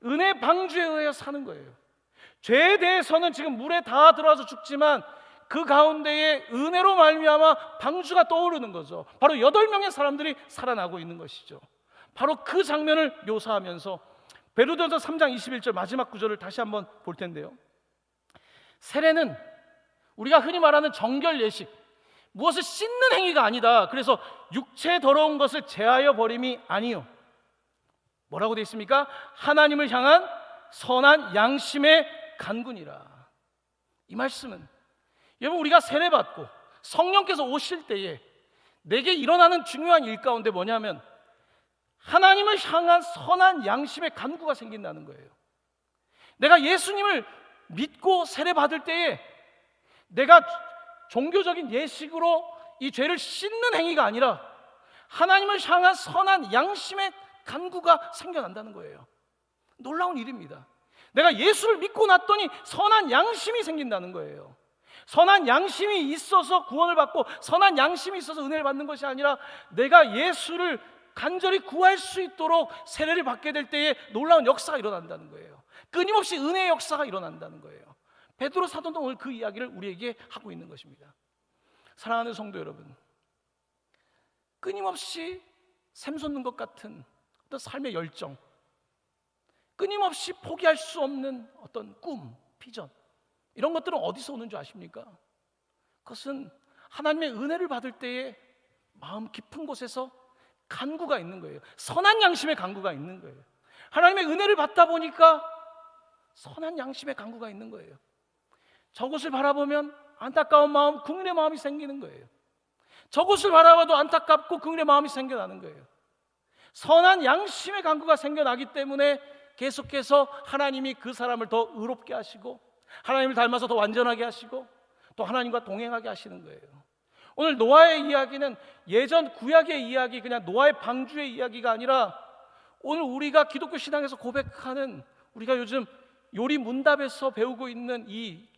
은혜 방주에 의하여 사는 거예요. 죄에 대해서는 지금 물에 다 들어와서 죽지만 그 가운데에 은혜로 말미암아 방주가 떠오르는 거죠. 바로 8명의 사람들이 살아나고 있는 것이죠. 바로 그 장면을 묘사하면서 베드로전서 3장 21절 마지막 구절을 다시 한번 볼 텐데요. 세례는 우리가 흔히 말하는 정결 예식, 무엇을 씻는 행위가 아니다. 그래서 육체 더러운 것을 제하여 버림이 아니요. 뭐라고 되어 있습니까? 하나님을 향한 선한 양심의 간군이라. 이 말씀은 여러분, 우리가 세례받고 성령께서 오실 때에 내게 일어나는 중요한 일 가운데 뭐냐면 하나님을 향한 선한 양심의 간구가 생긴다는 거예요. 내가 예수님을 믿고 세례받을 때에 내가 종교적인 예식으로 이 죄를 씻는 행위가 아니라 하나님을 향한 선한 양심의 간구가 생겨난다는 거예요. 놀라운 일입니다. 내가 예수를 믿고 났더니 선한 양심이 생긴다는 거예요. 선한 양심이 있어서 구원을 받고 선한 양심이 있어서 은혜를 받는 것이 아니라 내가 예수를 간절히 구할 수 있도록 세례를 받게 될 때에 놀라운 역사가 일어난다는 거예요. 끊임없이 은혜의 역사가 일어난다는 거예요. 베드로 사도는 오늘 그 이야기를 우리에게 하고 있는 것입니다. 사랑하는 성도 여러분, 끊임없이 샘솟는 것 같은 어떤 삶의 열정, 끊임없이 포기할 수 없는 어떤 꿈, 비전, 이런 것들은 어디서 오는 줄 아십니까? 그것은 하나님의 은혜를 받을 때에 마음 깊은 곳에서 간구가 있는 거예요. 선한 양심의 간구가 있는 거예요. 하나님의 은혜를 받다 보니까 선한 양심의 간구가 있는 거예요. 저곳을 바라보면 안타까운 마음, 긍휼의 마음이 생기는 거예요. 저곳을 바라봐도 안타깝고 긍휼의 마음이 생겨나는 거예요. 선한 양심의 간구가 생겨나기 때문에 계속해서 하나님이 그 사람을 더 의롭게 하시고 하나님을 닮아서 더 완전하게 하시고 또 하나님과 동행하게 하시는 거예요. 오늘 노아의 이야기는 예전 구약의 이야기, 그냥 노아의 방주의 이야기가 아니라 오늘 우리가 기독교 신앙에서 고백하는, 우리가 요즘 요리 문답에서 배우고 있는 이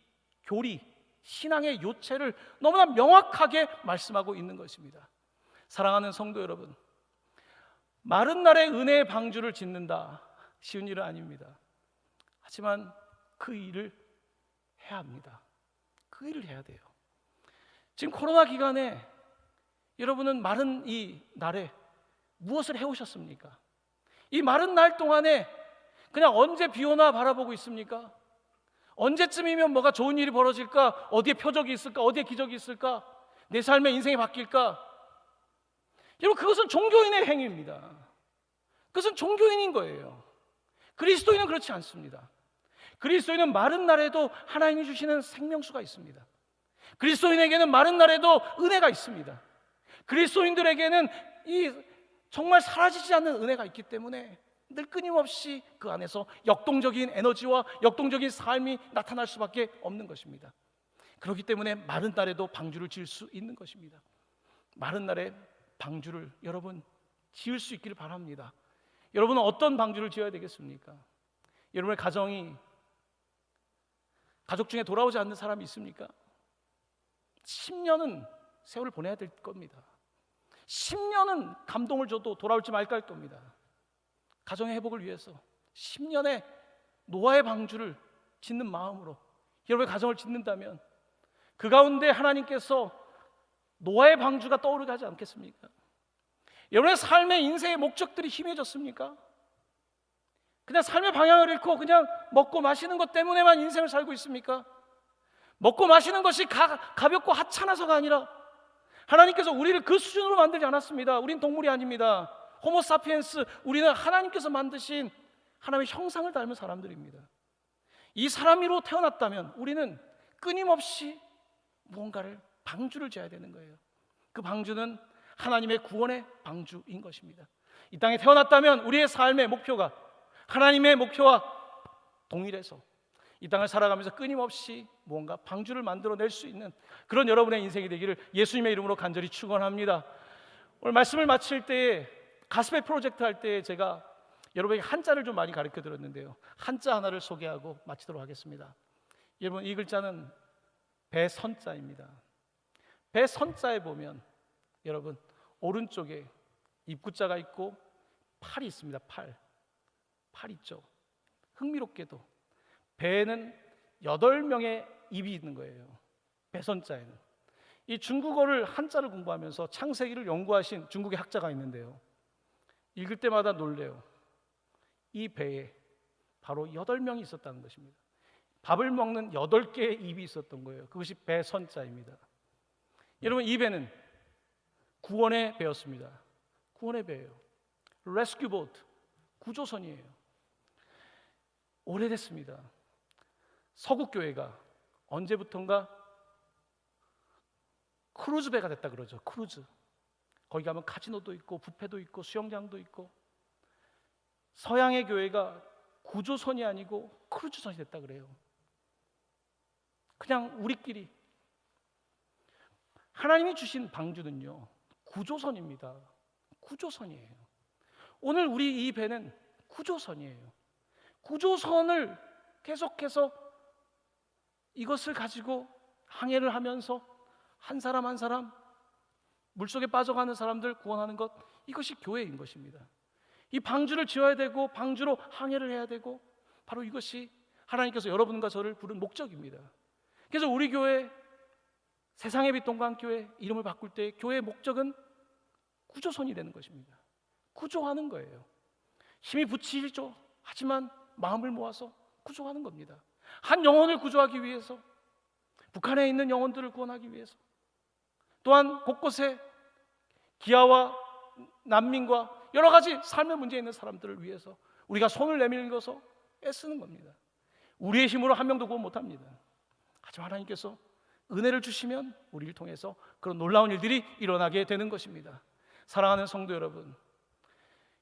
교리, 신앙의 요체를 너무나 명확하게 말씀하고 있는 것입니다. 사랑하는 성도 여러분, 마른 날에 은혜의 방주를 짓는다, 쉬운 일은 아닙니다. 하지만 그 일을 해야 합니다. 그 일을 해야 돼요. 지금 코로나 기간에 여러분은 마른 이 날에 무엇을 해오셨습니까? 이 마른 날 동안에 그냥 언제 비 오나 바라보고 있습니까? 언제쯤이면 뭐가 좋은 일이 벌어질까? 어디에 표적이 있을까? 어디에 기적이 있을까? 내 삶의 인생이 바뀔까? 여러분, 그것은 종교인의 행위입니다. 그것은 종교인인 거예요. 그리스도인은 그렇지 않습니다. 그리스도인은 마른 날에도 하나님이 주시는 생명수가 있습니다. 그리스도인에게는 마른 날에도 은혜가 있습니다. 그리스도인들에게는 이 정말 사라지지 않는 은혜가 있기 때문에 늘 끊임없이 그 안에서 역동적인 에너지와 역동적인 삶이 나타날 수밖에 없는 것입니다. 그렇기 때문에 마른 날에도 방주를 지을 수 있는 것입니다. 마른 날에 방주를 여러분 지을 수 있기를 바랍니다. 여러분은 어떤 방주를 지어야 되겠습니까? 여러분의 가정이, 가족 중에 돌아오지 않는 사람이 있습니까? 10년은 세월을 보내야 될 겁니다. 10년은 감동을 줘도 돌아올지 말까 할 겁니다. 가정의 회복을 위해서 10년의 노아의 방주를 짓는 마음으로 여러분의 가정을 짓는다면 그 가운데 하나님께서 노아의 방주가 떠오르게 하지 않겠습니까? 여러분의 삶의 인생의 목적들이 희미해졌습니까? 그냥 삶의 방향을 잃고 그냥 먹고 마시는 것 때문에만 인생을 살고 있습니까? 먹고 마시는 것이 가볍고 하찮아서가 아니라 하나님께서 우리를 그 수준으로 만들지 않았습니다. 우린 동물이 아닙니다. 호모사피엔스, 우리는 하나님께서 만드신 하나님의 형상을 닮은 사람들입니다. 이 사람으로 태어났다면 우리는 끊임없이 무언가를 방주를 지어야 되는 거예요. 그 방주는 하나님의 구원의 방주인 것입니다. 이 땅에 태어났다면 우리의 삶의 목표가 하나님의 목표와 동일해서 이 땅을 살아가면서 끊임없이 무언가 방주를 만들어낼 수 있는 그런 여러분의 인생이 되기를 예수님의 이름으로 간절히 축원합니다. 오늘 말씀을 마칠 때에 가스페 프로젝트 할 때 제가 여러분에게 한자를 좀 많이 가르쳐 드렸는데요, 한자 하나를 소개하고 마치도록 하겠습니다. 여러분, 이 글자는 배선자입니다. 배선자에 보면 여러분 오른쪽에 입구자가 있고 팔이 있습니다. 팔 있죠. 흥미롭게도 배에는 8명의 입이 있는 거예요. 배선자에는. 이 중국어를 한자를 공부하면서 창세기를 연구하신 중국의 학자가 있는데요, 읽을 때마다 놀래요. 이 배에 바로 8명이 있었다는 것입니다. 밥을 먹는 8개의 입이 있었던 거예요. 그것이 배선자입니다. 여러분, 이 배는 구원의 배였습니다. 구원의 배예요. 레스큐 보트, 구조선이에요. 오래됐습니다. 서구교회가 언제부턴가 크루즈 배가 됐다 그러죠. 크루즈. 거기 가면 카지노도 있고 뷔페도 있고 수영장도 있고, 서양의 교회가 구조선이 아니고 크루즈선이 됐다 그래요. 그냥 우리끼리. 하나님이 주신 방주는요, 구조선입니다. 구조선이에요. 오늘 우리 이 배는 구조선이에요. 구조선을 계속해서 이것을 가지고 항해를 하면서 한 사람 한 사람 물속에 빠져가는 사람들 구원하는 것, 이것이 교회인 것입니다. 이 방주를 지어야 되고 방주로 항해를 해야 되고, 바로 이것이 하나님께서 여러분과 저를 부른 목적입니다. 그래서 우리 교회, 세상의 빛 동광교회 이름을 바꿀 때 교회의 목적은 구조선이 되는 것입니다. 구조하는 거예요. 힘이 붙이죠. 하지만 마음을 모아서 구조하는 겁니다. 한 영혼을 구조하기 위해서, 북한에 있는 영혼들을 구원하기 위해서, 또한 곳곳에 기아와 난민과 여러 가지 삶의 문제에 있는 사람들을 위해서 우리가 손을 내밀어서 애쓰는 겁니다. 우리의 힘으로 한 명도 구원 못합니다. 하지만 하나님께서 은혜를 주시면 우리를 통해서 그런 놀라운 일들이 일어나게 되는 것입니다. 사랑하는 성도 여러분,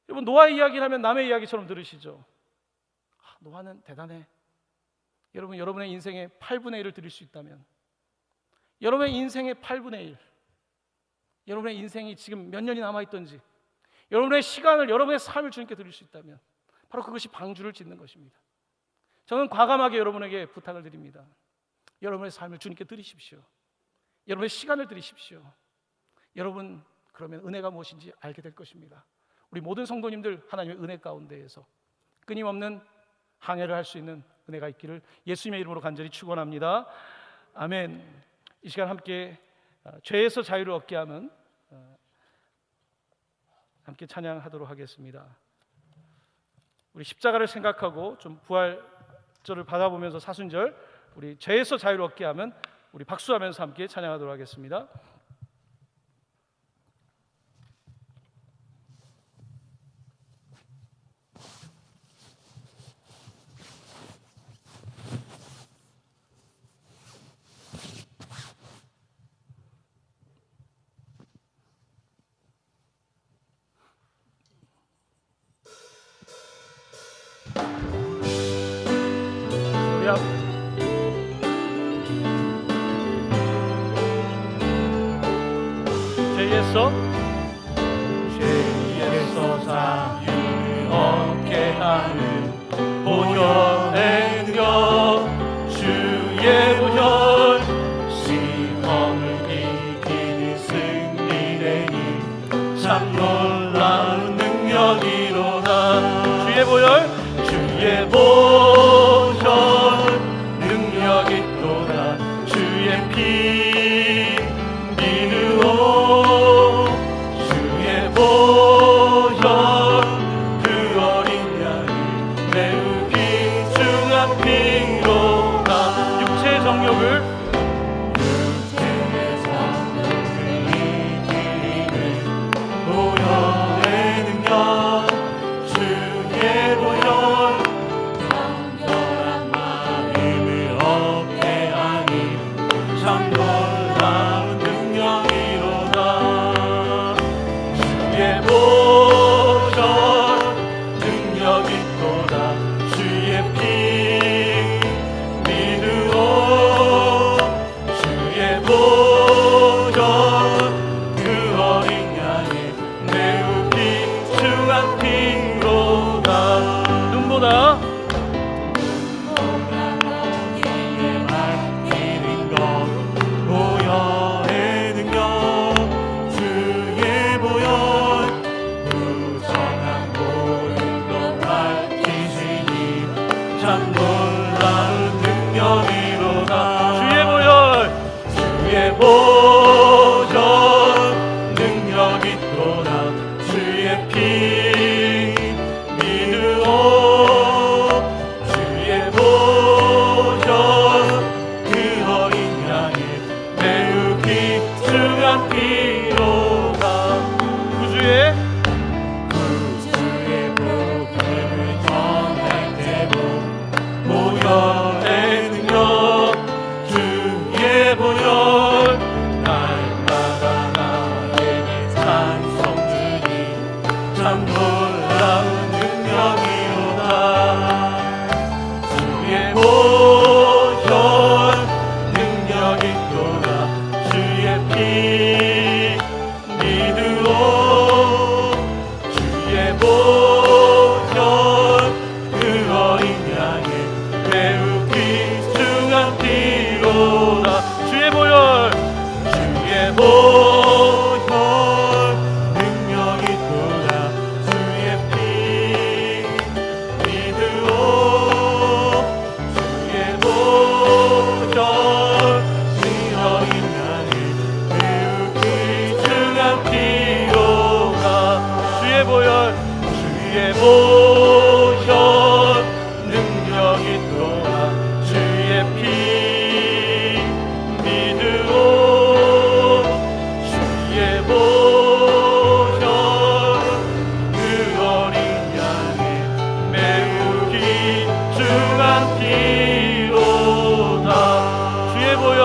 노아의 이야기를 하면 남의 이야기처럼 들으시죠. 노아는 대단해. 여러분, 여러분의 인생의 8분의 1을 드릴 수 있다면, 여러분의 인생의 8분의 1, 여러분의 인생이 지금 몇 년이 남아있던지 여러분의 시간을, 여러분의 삶을 주님께 드릴 수 있다면 바로 그것이 방주를 짓는 것입니다. 저는 과감하게 여러분에게 부탁을 드립니다. 여러분의 삶을 주님께 드리십시오. 여러분의 시간을 드리십시오. 여러분, 그러면 은혜가 무엇인지 알게 될 것입니다. 우리 모든 성도님들 하나님의 은혜 가운데에서 끊임없는 항해를 할 수 있는 은혜가 있기를 예수님의 이름으로 간절히 축원합니다. 아멘. 이 시간 함께 죄에서 자유를 얻게 하면 함께 찬양하도록 하겠습니다. 우리 십자가를 생각하고 좀 부활절을 받아보면서 사순절 우리 죄에서 자유를 얻게 하면 우리 박수하면서 함께 찬양하도록 하겠습니다. 죄에서 자유를 얻게 하는 보혈의 능력, 주의 보혈, 시험을 이기는 승리의 힘, 참 놀라운 능력이로다. 보혈 주의 보혈 능력 있도다 주의 피 믿으오 주의 보혈 그 어린 양이 매우 귀중한 피로다 육체의 정욕을 이기는 보혈의 능력 주의 보혈 정결한 마음을 얻게 하니 참 놀라운 능력이로다 주의 보혈 능력 있도다 주의 피 믿으오 주의 보혈 그 어린 양이 매우 귀중한 피로다 눈보다 밝히는 것 보혈의 능력 주의 보혈 부정한 모든 것 밝히시니 참 놀라운 능력이로다 주의 보혈 주의 보혈 능력 있도다 주의 피 믿으오 주의 보혈 그 어린 양이 매우 귀중한 피로다 구주의 주의 복음을 전할 때도 보혈의 능력 주의 보혈 날마다 나에게 찬송 주니 참 놀라운 능력이로다 주의 보혈 능력 있도다 주의 피 믿으오 주의 보혈 그 어린 양의 매우 귀중한 피로다 주의 보혈 주의 보혈 능력 있도다 주의 피 믿으오 주의 보혈 그 어린 양의 매우 귀중한 피로다 주의 보혈 주의 보혈 능력 있도다 주의 피 믿으오 주의 보혈 그 어린 양의 매우 귀중한 피로다 주의 보혈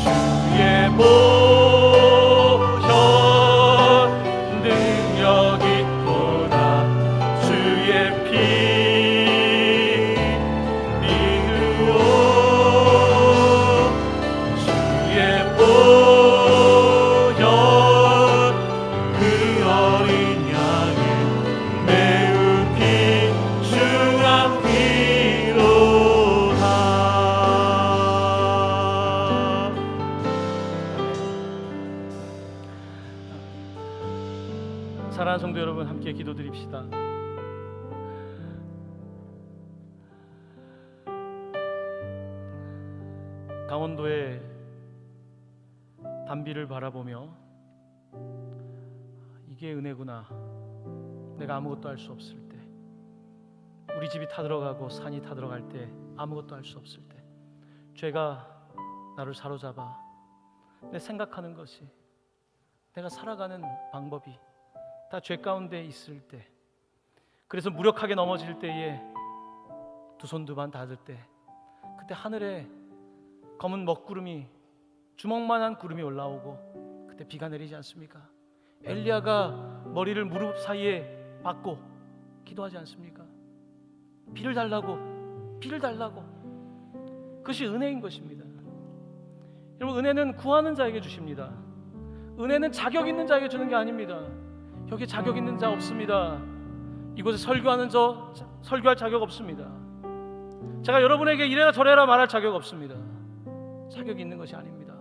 주의 보혈 능력 있도다 주의 피 믿으오 주의 보혈 그 어린 양의 매우 귀중한 피로다 사랑하는 성도 여러분, 함께 기도드립시다. 강원도의 단비를 바라보며 이게 은혜구나, 내가 아무것도 할 수 없을 때, 우리 집이 타들어가고 산이 타들어갈 때 아무것도 할 수 없을 때, 죄가 나를 사로잡아 내 생각하는 것이, 내가 살아가는 방법이 다 죄 가운데 있을 때, 그래서 무력하게 넘어질 때에 두 손 두 발 닿을 때, 그때 하늘에 검은 먹구름이, 주먹만한 구름이 올라오고 그때 비가 내리지 않습니까? 엘리야가 머리를 무릎 사이에 박고 기도하지 않습니까? 비를 달라고, 비를 달라고. 그것이 은혜인 것입니다. 여러분, 은혜는 구하는 자에게 주십니다. 은혜는 자격 있는 자에게 주는 게 아닙니다. 여기 자격 있는 자 없습니다. 이곳에 설교하는 저 설교할 자격 없습니다. 제가 여러분에게 이래라 저래라 말할 자격 없습니다. 자격이 있는 것이 아닙니다.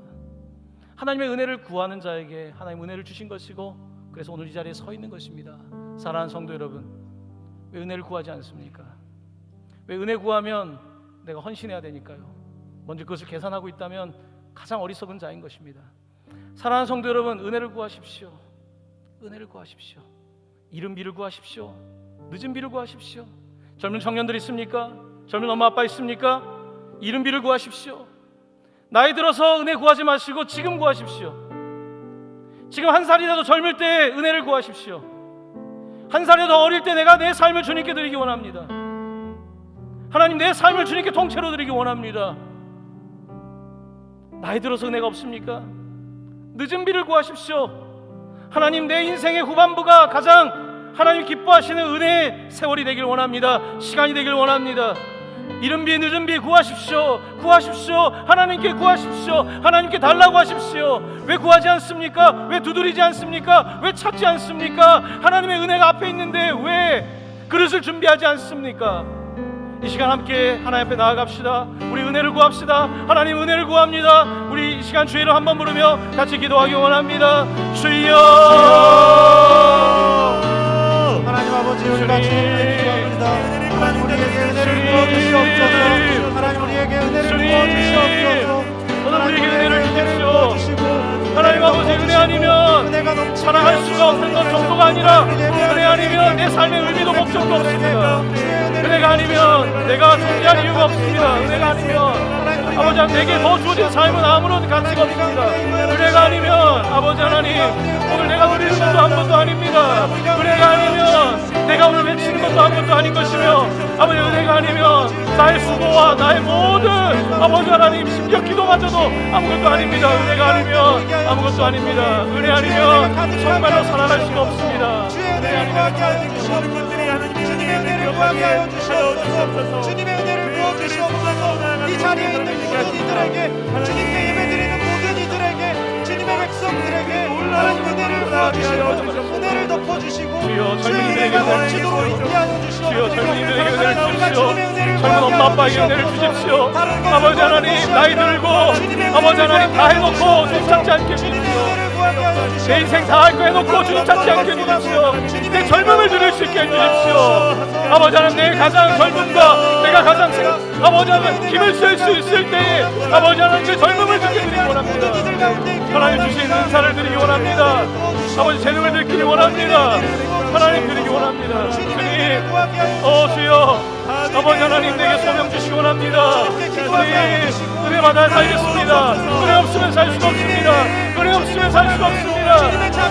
하나님의 은혜를 구하는 자에게 하나님 은혜를 주신 것이고, 그래서 오늘 이 자리에 서 있는 것입니다. 사랑하는 성도 여러분, 왜 은혜를 구하지 않습니까? 왜 은혜 구하면 내가 헌신해야 되니까요. 먼저 그것을 계산하고 있다면 가장 어리석은 자인 것입니다. 사랑하는 성도 여러분, 은혜를 구하십시오. 은혜를 구하십시오. 이른 비를 구하십시오. 늦은 비를 구하십시오. 젊은 청년들 있습니까? 젊은 엄마 아빠 있습니까? 이른 비를 구하십시오. 나이 들어서 은혜 구하지 마시고 지금 구하십시오. 지금 한 살이라도 젊을 때 은혜를 구하십시오. 한 살이라도 어릴 때 내가 내 삶을 주님께 드리기 원합니다. 하나님, 내 삶을 주님께 통째로 드리기 원합니다. 나이 들어서 은혜가 없습니까? 늦은 비를 구하십시오. 하나님, 내 인생의 후반부가 가장 하나님 기뻐하시는 은혜의 세월이 되길 원합니다. 시간이 되길 원합니다. 이른 비 늦은 비 구하십시오. 구하십시오. 하나님께 구하십시오. 하나님께 달라고 하십시오. 왜 구하지 않습니까? 왜 두드리지 않습니까? 왜 찾지 않습니까? 하나님의 은혜가 앞에 있는데 왜 그릇을 준비하지 않습니까? 이 시간 함께 하나님 앞에 나아갑시다. 우리 은혜를 구합시다. 하나님, 은혜를 구합니다. 우리 이 시간 주의 이름 한번 부르며 같이 기도하기 원합니다. 주여, 하나님 아버지, 우리가 주님을 기도합니다. 하나님, 우리에게 은혜를 부어주시옵소서. 하나님, 우리에게 은혜를 부어주시옵소서. 오늘 우리에게 은혜를 주십시오. 주시고, 하나님 아버지, 은혜 아니면 은혜가 넘치게 사랑할 수가 없는 것 정도가 아니라 은혜 아니면 내 삶의 의미도 목적도 없습니다. 은혜가 아니면 내가 존재할 이유가 없습니다. 은혜가 아니면 아버지 하나님, 내게 더 주어진 삶은 아무런 가치가 없습니다. 은혜가 아니면 아버지 하나님, 오늘 내가 누리는 것도 아무것도 아닙니다. 은혜가 아니면 내가 오늘 외치는 것도 아무것도 아닌 것이며, 아버지 은혜가 아니면 나의 수고와 나의 모든 아버지 하나님 심지어 기도마저도 아무것도 아닙니다. 은혜가 아니면 아무것도 아닙니다. 은혜 아니면 정말로 살아갈 수가 없습니다. 은혜 아니면 모든 것들이 하나님의 주님의 은혜를 구하게 하여 주시옵소서. 주님의 은혜를 부어주시옵소서. 이 자리에 있는 모든 이들에게, 주님께 예배드리는 모든 이들에게, 주님의 백성들에게 하나님 은혜를 부어주시고 은혜를 덮어주시고 주여, 주의 젊은이들에게 은혜가 은혜를 넘치도록 주십시오. 있게 하여 주시옵소서. 주여, 젊은이들에게 은혜를 우리가 주십시오. 주님의 은혜를 젊은 구하게 엄마 하여 아빠에게 은혜를 주시옵소서. 주십시오. 다른 것을 아버지 하나님, 구하지 나이 않고 들고 주님의 아버지 은혜를 하나님 다 구하게 해놓고 하여 주님 찾지 않게 주님의 해주십시오. 은혜를 구하게 하여 주시옵소서. 내 인생 다 할 거 해놓고 주님 찾지 않게 해주십시오. 내 젊음을 누릴 수 있게 해주십시오. 아버지 하나님, 내 가장 젊음과 내가 가장 아버지 하나님 힘을 쓸 수 있을 때에 아버지 하나님 내 젊음을 주게 드리기 원합니다. 하나님 주신 은사를 드리기 원합니다. 아버지 재능을 드리기 원합니다. 하나님 드리기 원합니다. 주님, 주여, 아버지 하나님 내게 소명 주시기 원합니다. 주님, 은혜 받아 살겠습니다. 은혜 없으면 살 수가 없습니다. 은혜 없으면 살 수가 없습니다.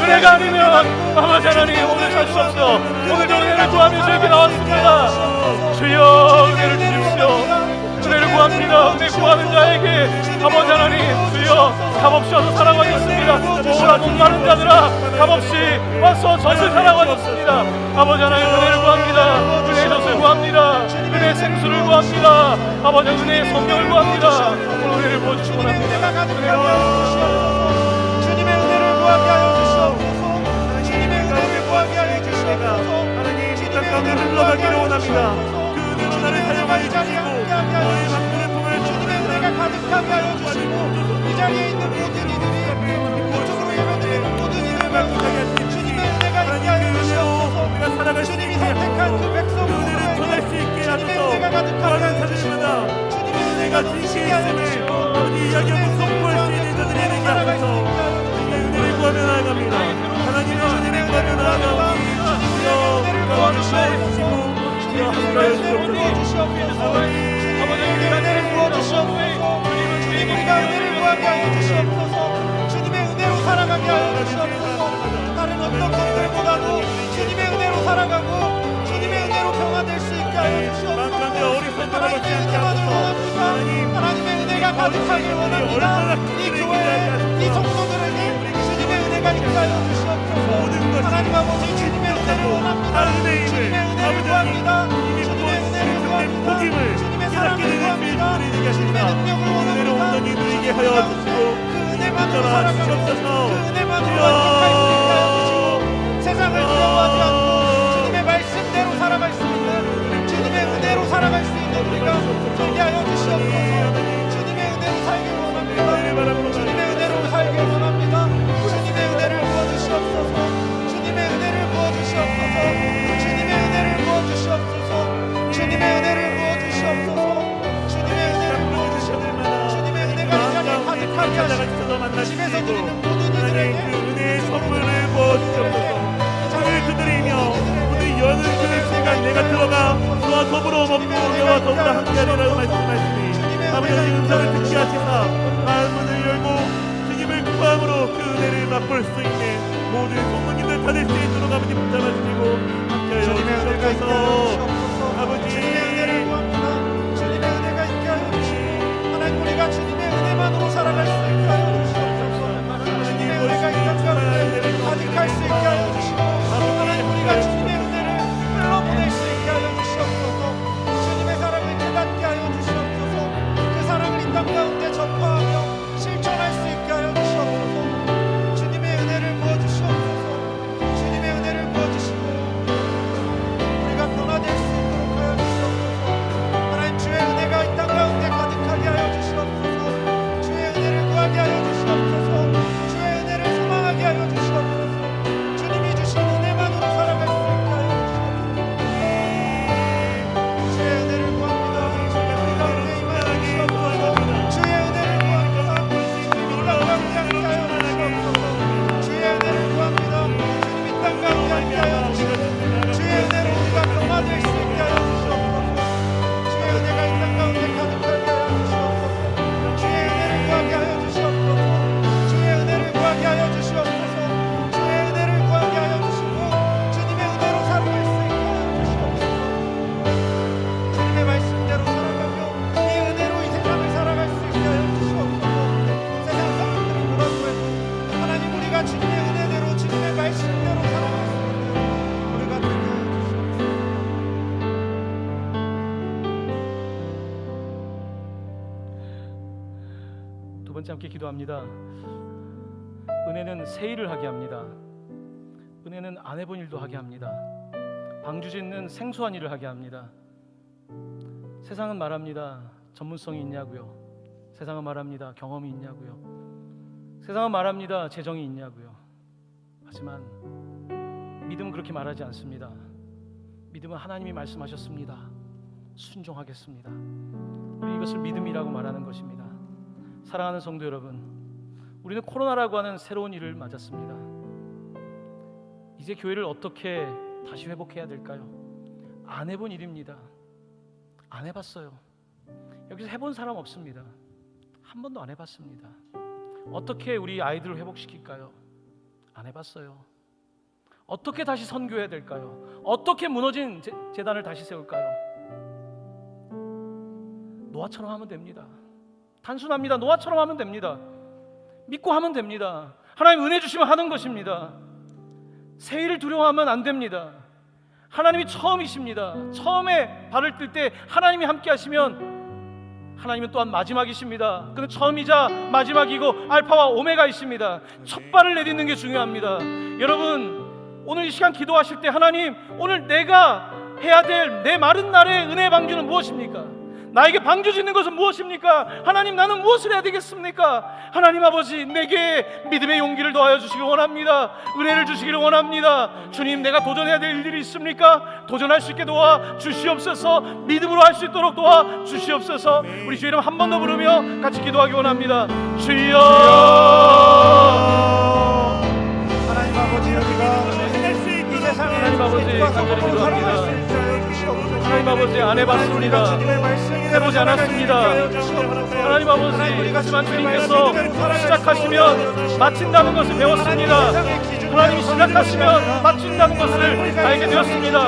은혜가 아니면 아버지 하나님 오늘 살 수 없어. 오늘도 은혜를 구하면서 이렇게 나왔습니다. 주여, 은혜를 주십시오. 은혜를 구합니다. 은혜 구하는 자에게 아버지 하나님, 주여, 값없이 와서 사랑하셨습니다. 오라 목마른 자들아, 값없이 와서 젖을 사랑하셨습니다. 아버지 하나님, 은혜를 구합니다. 은혜의 젖을 구합니다. 은혜의 생수를 구합니다. 아버지 은혜의 성령을 구합니다. 오늘 은혜를 부어주시기 원합니다. 주님의 은혜를 구하게 하여 주시옵소서. 주님의 은혜를 구하게 하여 주시옵소서. 하나님 이 땅 가운데 흘러가기를 원합니다. 그 은혜로 나를 사용하여 주시고 너의 만물의 통을 주님의 은혜가 가득하게 하여 주시고 이 자리에 있는 모든 이들이 고적으로 예배드리는 모든 이들과 주님의 은혜가 있게 하여 주시옵소서. 내가 살아갈 수 주님이 있게 선택한 그 그 은혜를 전할 수 백성들에게 있게 주님의 하소서. 은혜가 가득하게 하여 찾으십니다. 주님의 은혜가 은혜가 진실에 넘치게 하여 있음을 주시고 어디 이야기하고 선포할 수 있는 자들에게 하소서. 주님의 은혜를 구하며 나아갑니다. 하나님의 은혜를 구하며 나아갑니다. 주여 도와주시고 주여 함께하여 주옵소서. 아버지 은혜를 부어주시옵소서. 주님 우리가 은혜를 구하게 하여 주시옵소서. 주님의 은혜로 살아가게 하여 주시옵소서. 다른 어떤 것들보다도 주님의 은혜로 살아가고 주님의 은혜로 평화될 수 있게 하여 주시옵소서. 만감에 어리석음을 받지 않게 하소서. 하나님의 은혜가 가득하길 원합니다. 이 교회에 이 성도들에게 주님의 은혜가 있게 하여 주시옵소서. 하나님 아버지 주님의 은혜를 원합니다. 주님의 은혜를 구합니다. 주님의 은혜를 구합니다. 복임을 주님의 깨닫게 사랑을 되는 구합니다. 주님들이 주님의 계십니다. 능력을 은혜를 원합니다. 온전히 누리게 하여 주시고 그 은혜만으로 따라 살아가고 주시옵소서. 그 은혜만으로 만족할 수 있게 하여 주시고 세상을 두려워하지 않고 주님의 말씀대로 살아갈 수 있는 주님의 은혜로 살아갈 수 있는 우리가 되게 하여 주시옵소서. 주님의 은혜로 살길 원합니다. 주님의 은혜로 살길 원합니다. 주님의 은혜를 부어주시옵소서. 주님의 은혜를 부어주시옵소서. 주님의 은혜를 부어주시옵소서. 하나님께서 만나시고 집에서 드리는 모든 이들에게 하나님 그 은혜의 선물을 부어주시옵소서. 오늘 두드리며 오늘 여는 그 시간 내가 들어가 너와 더불어 먹고 너와 더불어 함께하리라고 말씀하시니 아버지 음성을 듣게 하시사 마음문을 열고 주님을 구함으로 그 은혜를 맛볼 수 있는 모든 소문님들 다 될 수 있도록 아버지 붙잡아주시고 함께하여 주님의 은혜가 있게 하여 주시옵소서. 주시옵소서. 아버지 주님의 은혜를 구합니다. 주님의 은혜가 있게 하여 주시옵소서. 하나님 우리가 주님의 은혜만으로 살아갈 수 있게 하여 주시옵소서. 주님의 은혜가 있다면 가득할 수 있게 하여 주시고 하나님 우리가 주님의 은혜를 흘러보낼 수 있게 하여 주시옵소서. 주님의 사랑을 깨닫게 하여 주시옵소서. 그 사랑을 이 땅 가운데 전파하며 실천할 수 있게 하여 주시옵소서. 주님의 은혜를 부어주시옵소서. 주님의 은혜를 부어주시고 우리가 변화될 수 있도록 하여 주시옵소서. 하나님 주의 은혜가 이 땅 가운데 가득하게 하여 주시옵소서. 주의 은혜를 구하게 하여 주시옵소서. 주의 은혜를 소망하게 하여 주시옵소서. 주님이 주신 은혜만으로 살아갈 수 있게 하여 주시옵소서. 주의 은혜를 구합니다. 주의 우리 가운데 임하여 주시옵소서. 주의 은혜를 구합니다. 주님 이 땅 가운데 함께 하여 주시옵소서. 주의 은혜를 구합니다. 주님 이 땅 가운데 함께 하여 주시옵소서. 주의 은혜로 우리가 변화될 수 있게 하여 주시옵소서. 주의 은혜가 이 땅 가운데 가득하게 하여 주시옵소서. 주의 은혜를 구하게 하여 주시옵소서. 주의 은혜를 구하게 하여 주시옵소서. 주의 은혜를 구하게 하여 주시고 주님의 은혜로 살아갈 수 있게 하여 주시옵소서. 주님의 말씀대로 살아가며 이 은혜로 이 세상을 살아갈 수 있게 하여 주시옵소서. 세상 사람들은 뭐라고 해도 하나님 우리가 주님의 은혜대로 주님의 말씀대로 살아갈 수 있는 우리가 되게 하여 주시옵소서. 두 번째 함께 기도합니다. 은혜는 새 일을 하게 합니다. 은혜는 안 해본 일도 하게 합니다. 방주짓는 생소한 일을 하게 합니다. 세상은 말합니다. 전문성이 있냐고요. 세상은 말합니다. 경험이 있냐고요. 세상은 말합니다. 재정이 있냐고요. 하지만 믿음은 그렇게 말하지 않습니다. 믿음은 하나님이 말씀하셨습니다. 순종하겠습니다. 우리 이것을 믿음이라고 말하는 것입니다. 사랑하는 성도 여러분, 우리는 코로나라고 하는 새로운 일을 맞았습니다. 이제 교회를 어떻게 다시 회복해야 될까요? 안 해본 일입니다. 안 해봤어요. 여기서 해본 사람 없습니다. 한 번도 안 해봤습니다. 어떻게 우리 아이들을 회복시킬까요? 안 해봤어요. 어떻게 다시 선교해야 될까요? 어떻게 무너진 재단을 다시 세울까요? 노아처럼 하면 됩니다. 단순합니다. 노아처럼 하면 됩니다. 믿고 하면 됩니다. 하나님 은혜 주시면 하는 것입니다. 새 일을 두려워하면 안 됩니다. 하나님이 처음이십니다. 처음에 발을 뜰 때 하나님이 함께 하시면 하나님은 또한 마지막이십니다. 그는 처음이자 마지막이고 알파와 오메가이십니다. 첫 발을 내딛는 게 중요합니다. 여러분, 오늘 이 시간 기도하실 때 하나님, 오늘 내가 해야 될 내 마른 날의 은혜 방주는 무엇입니까? 나에게 방주 짓는 것은 무엇입니까? 하나님, 나는 무엇을 해야 되겠습니까? 하나님 아버지, 내게 믿음의 용기를 더하여 주시기 원합니다. 은혜를 주시기를 원합니다. 주님, 내가 도전해야 될 일들이 있습니까? 도전할 수 있게 도와 주시옵소서. 믿음으로 할 수 있도록 도와 주시옵소서. 우리 주 이름 한 번 더 부르며 같이 기도하기 원합니다. 주여, 하나님 아버지, 우리가 이 세상에 하나님 아버지, 간절히 기도합니다. 하나님 아버지, 안 해봤습니다. 해보지 않았습니다. 하나님 아버지, 하지만 주님께서 시작하시면 마친다는 것을 배웠습니다. 하나님이 시작하시면 마친다는 것을 알게 되었습니다.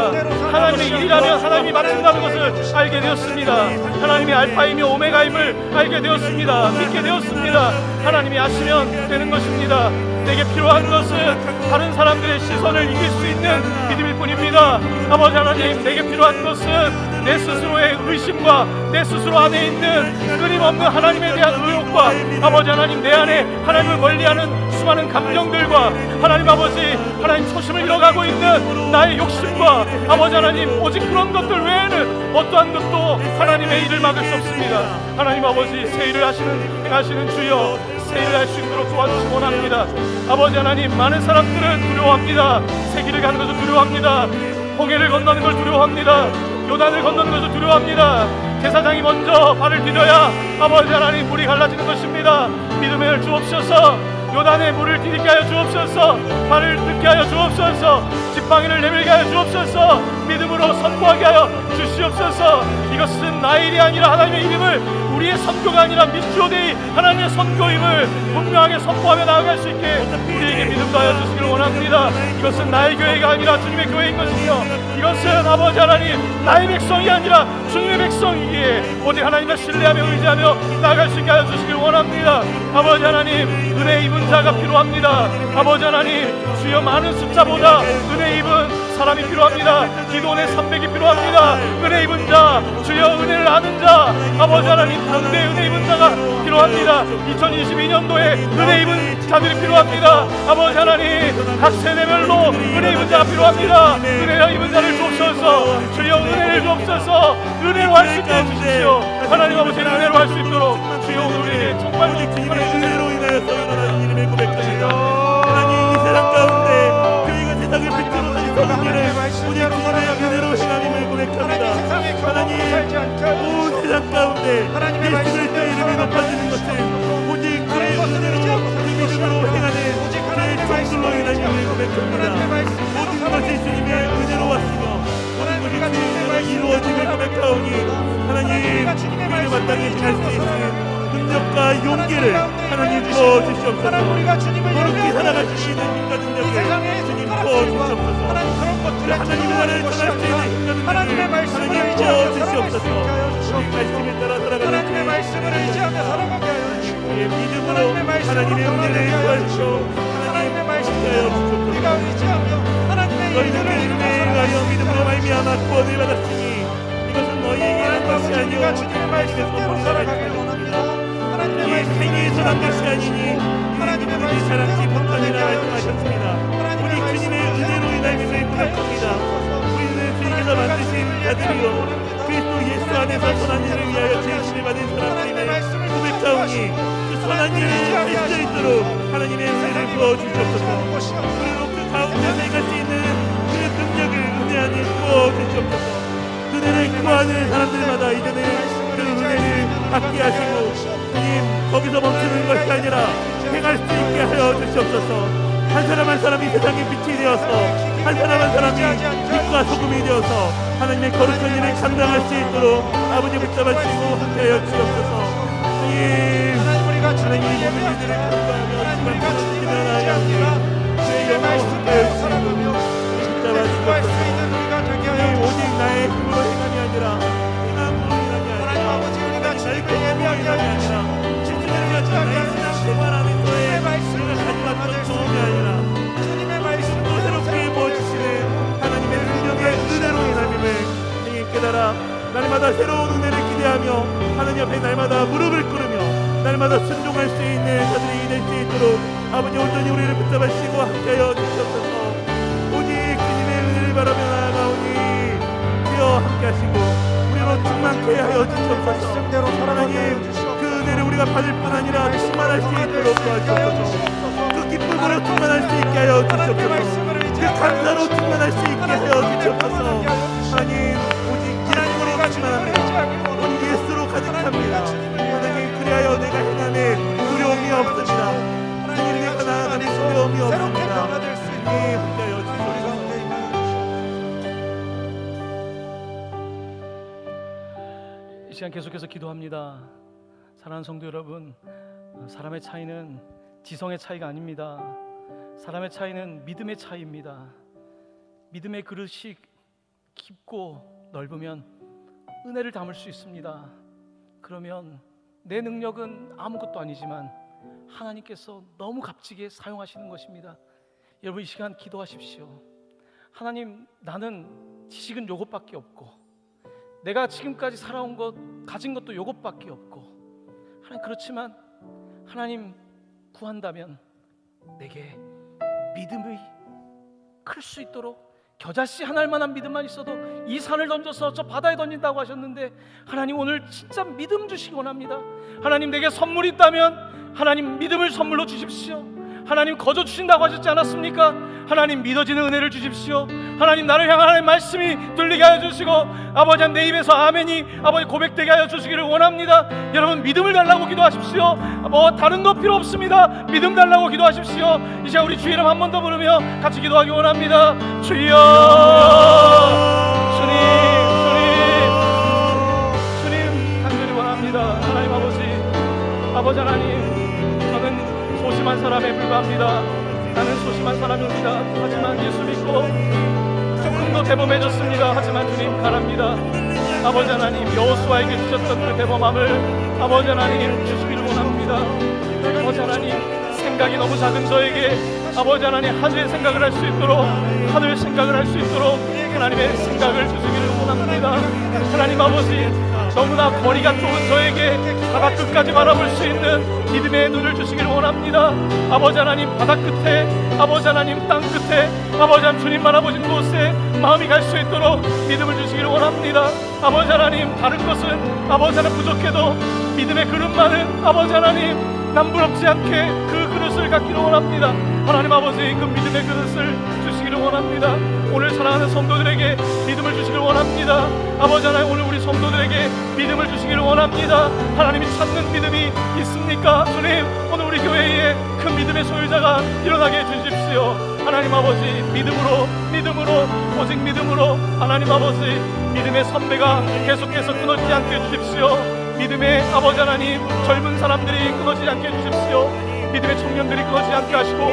하나님의 일이라면 하나님이 마친다는 것을 알게 되었습니다. 하나님이 알파이며 오메가임을 알게 되었습니다. 믿게 되었습니다. 하나님이 아시면 되는 것입니다. 내게 필요한 것은 다른 사람들의 시선을 이길 수 있는 믿음일 뿐입니다. 아버지 하나님, 내게 필요한 것은 내 스스로의 의심과 내 스스로 안에 있는 끊임없는 하나님에 대한 의욕과 아버지 하나님, 내 안에 하나님을 멀리하는 수많은 감정들과 하나님 아버지, 하나님 초심을 잃어가고 있는 나의 욕심과 아버지 하나님, 오직 그런 것들 외에는 어떠한 것도 하나님의 일을 막을 수 없습니다. 하나님 아버지, 새 일을 행하시는 주여, 새 일을 할 수 있도록 도와주시기 원합니다. 아버지 하나님, 많은 사람들은 두려워합니다. 새 길을 가는 것을 두려워합니다. 홍해를 건너는 걸 두려워합니다. 요단을 건너는 것을 두려워합니다. 제사장이 먼저 발을 디뎌야 아버지 하나님 물이 갈라지는 것입니다. 믿음의 을 주옵소서. 요단의 물을 디디게 하여 주옵소서. 발을 뜯게 하여 주옵소서. 지팡이를 내밀게 하여 주옵소서. 믿음으로 선포하게 하여 주시옵소서. 이것은 나의 일이 아니라 하나님의 이름을, 우리의 선교가 아니라 미스조데이 하나님의 선교임을 분명하게 선포하며 나아갈 수 있게 우리에게 믿음 더하여 주시기를 원합니다. 이것은 나의 교회가 아니라 주님의 교회인 것이며, 이것은 아버지 하나님 나의 백성이 아니라 주님의 백성이기에 오직 하나님을 신뢰하며 의지하며 나아갈 수 있게 하여 주시기를 원합니다. 아버지 하나님, 은혜 입은 자가 필요합니다. 아버지 하나님, 주여 많은 숫자보다 은혜 입은 사람이 필요합니다. 기도원의 300이 필요합니다. 은혜 입은 자, 주여 은혜를 아는 자, 아버지 하나님 당대 은혜 입은 자가 필요합니다. 2022년도에 은혜 입은 자들이 필요합니다. 아버지 하나님, 각 세대별로 은혜 입은 자가 필요합니다. 은혜 입은 자를 주옵소서. 주여 은혜를 주옵소서. 은혜로 할 수 있게 해주십시오. 하나님 아버지, 은혜로 할 수 있도록 주여 우리에게 정말로 주님의 은혜로 인하여서 일어난 이름을 고백합니다. 하나님, 이 세상 가운데 저희가 세상을 빛으로 살리는 일을 오직 주님의 은혜로 하나님을 고백합니다. 하나님, 온 세상 가운데 예수 그리스도의 이름이 높아지는 것은 오직 그의 은혜로, 그 믿음으로 행하는 그의 종들로 인한 이름을 고백합니다. 모든 것이 주님의 은혜로 왔으며 모든 것이 주님의 은혜로 이루어짐을 고백하오니 하나님, 우리를 마땅히 행할 수 있는 능력과 용기를 하나님 부어주시옵소서. 거룩히 살아갈 수 있는 힘과 능력을 주님 부어주시옵소서. 하나님의 나라를 전할 수 있는 힘과 능력을 하나님 부어주시옵소서. 우리 말씀에 따라 살아가는 주의 믿음으로 하나님의 은혜를 구하시오. 하나님 함께하여 주시옵소서. 너희는 내 이름에 의하여 믿음으로 말미암아 구원을 받았으니 이것은 너희에게 한 것이 아니요 오직 하나님의 선물로 살아가는 이 행위에서 난 것이 아니니 하나님은 우리 자랑치 못하니라 말씀하셨습니다. 우리 주님의 은혜로 인할 믿음을 고백합니다. 우리는 주님께서 만드신 자들이요 그리스도 예수 안에서 선한 일을 위하여 제일심을 받은 사람들임을 고백하오니 그 선한 일을 할 수 있도록 하나님의 은혜를 부어주시옵소서. 그리고 그 가운데 행할 수 있는 그 능력을 은혜 안에 부어주시옵소서. 은혜를 구하는 사람들마다 이제는 그 은혜를 받게 하시고 주님, 거기서 멈추는 것이 아니라 행할 수 있게 하여 주시옵소서. 한 사람 한 사람이 세상의 빛이 되어서 한 사람 한 사람이 빛과 소금이 되어서 하나님의 거룩한 일을 감당할 수 있도록 아버지 붙잡아주시고 함께하여 주시옵소서. 하나님, 이 모든 일들을 감당하며 주님과 주님을 나아갑니다. 주의 영광을 함께하여 주시고 붙잡아주시옵소서. 오직 나의 힘으로 행함이 아니라 행함으로 인함이 아니라 나의 공부로 인함이 아니라 집중하는 것이 나의 신앙 생활 안에서의 내가 가져왔던 도움이 아니라 주님의 새롭게 부어주시는 하나님의 능력의 은혜로 인함임을 행히 깨달아 날마다 새로운 은혜를 기대하며 하나님 앞에 날마다 무릎을 꿇으며 날마다 순종할 수 있는 자들이 될 수 있도록 아버지 온전히 우리를 붙잡으시고 함께하여 주시옵소서. 오직 주님의 은혜를 바라며 나아가오니 주여 함께하시고 우리로 충만케 하여 주시옵소서. 하나님, 그 은혜를 우리가 받을 뿐 아니라 충만할 수 있도록 도와주옵소서. 그 기쁨으로 충만할 수 있게 하여 주시옵소서. 그 감사로 충만할 수 있게 하여 주시옵소서. 하나님, 오직 기쁨으로 충만합니다. 오직 예수로 가득합니다. 하나님, 그리하여 내가 행함에 두려움이 없습니다. 하나님, 내가 나아가는 두려움이 없습니다. 네, 함께하여 주시옵소서. 이 시간 계속해서 기도합니다. 사랑하는 성도 여러분, 사람의 차이는 지성의 차이가 아닙니다. 사람의 차이는 믿음의 차이입니다. 믿음의 그릇이 깊고 넓으면 은혜를 담을 수 있습니다. 그러면 내 능력은 아무것도 아니지만 하나님께서 너무 값지게 사용하시는 것입니다. 여러분, 이 시간 기도하십시오. 하나님, 나는 지식은 요것밖에 없고 내가 지금까지 살아온 것, 가진 것도 요것밖에 없고 하나님, 그렇지만 하나님 구한다면 내게 믿음이 클 수 있도록 겨자씨 한 알만한 믿음만 있어도 이 산을 던져서 저 바다에 던진다고 하셨는데 하나님, 오늘 진짜 믿음 주시기 원합니다. 하나님, 내게 선물이 있다면 하나님 믿음을 선물로 주십시오. 하나님 거저 주신다고 하셨지 않았습니까? 하나님 믿어지는 은혜를 주십시오. 하나님 나를 향한 하나님의 말씀이 들리게 하여 주시고 아버지 내 입에서 아멘이 아버지 고백되게 하여 주시기를 원합니다. 여러분 믿음을 달라고 기도하십시오. 뭐 다른 거 필요 없습니다. 믿음 달라고 기도하십시오. 이제 우리 주 이름 한 번 더 부르며 같이 기도하기 원합니다. 주여 주님 간절히 원합니다. 하나님 아버지 하나님 저는 소심한 사람에 불과합니다. 나는 소심한 사람입니다. 하지만 예수 믿고 조금 더 대범해졌습니다. 하지만 주님 바랍니다. 아버지 하나님 여호수아에게 주셨던 그 대범함을 아버지 하나님 주시기를 원합니다. 아버지 하나님 생각이 너무 작은 저에게 아버지 하나님 하늘의 생각을 할 수 있도록 하늘의 생각을 할 수 있도록 하나님의 생각을 주시기를 원합니다. 하나님 아버지 너무나 거리가 좁은 저에게 바다 끝까지 바라볼 수 있는 믿음의 눈을 주시기를 원합니다. 아버지 하나님 바다 끝에 아버지 하나님 땅 끝에 아버지 하나님 주님 바라보신 곳에 마음이 갈 수 있도록 믿음을 주시기를 원합니다. 아버지 하나님 다른 것은 아버지 하나님 부족해도 믿음의 그릇만은 아버지 하나님 남부럽지 않게 그 그릇을 갖기를 원합니다. 하나님 아버지 그 믿음의 그릇을 주시기를 원합니다. 오늘 사랑하는 성도들에게 믿음을 주시기를 원합니다. 아버지 하나님 오늘 우리 성도들에게 믿음을 주시기를 원합니다. 하나님이 찾는 믿음이 있습니까? 주님 오늘 우리 교회에 그 믿음의 소유자가 일어나게 해주십시오. 하나님 아버지 믿음으로 오직 믿음으로 하나님 아버지 믿음의 선배가 계속해서 끊어지지 않게 해주십시오. 믿음의 아버지 하나님 젊은 사람들이 끊어지지 않게 해주십시오. 믿음의 청년들이 끊어지지 않게 하시고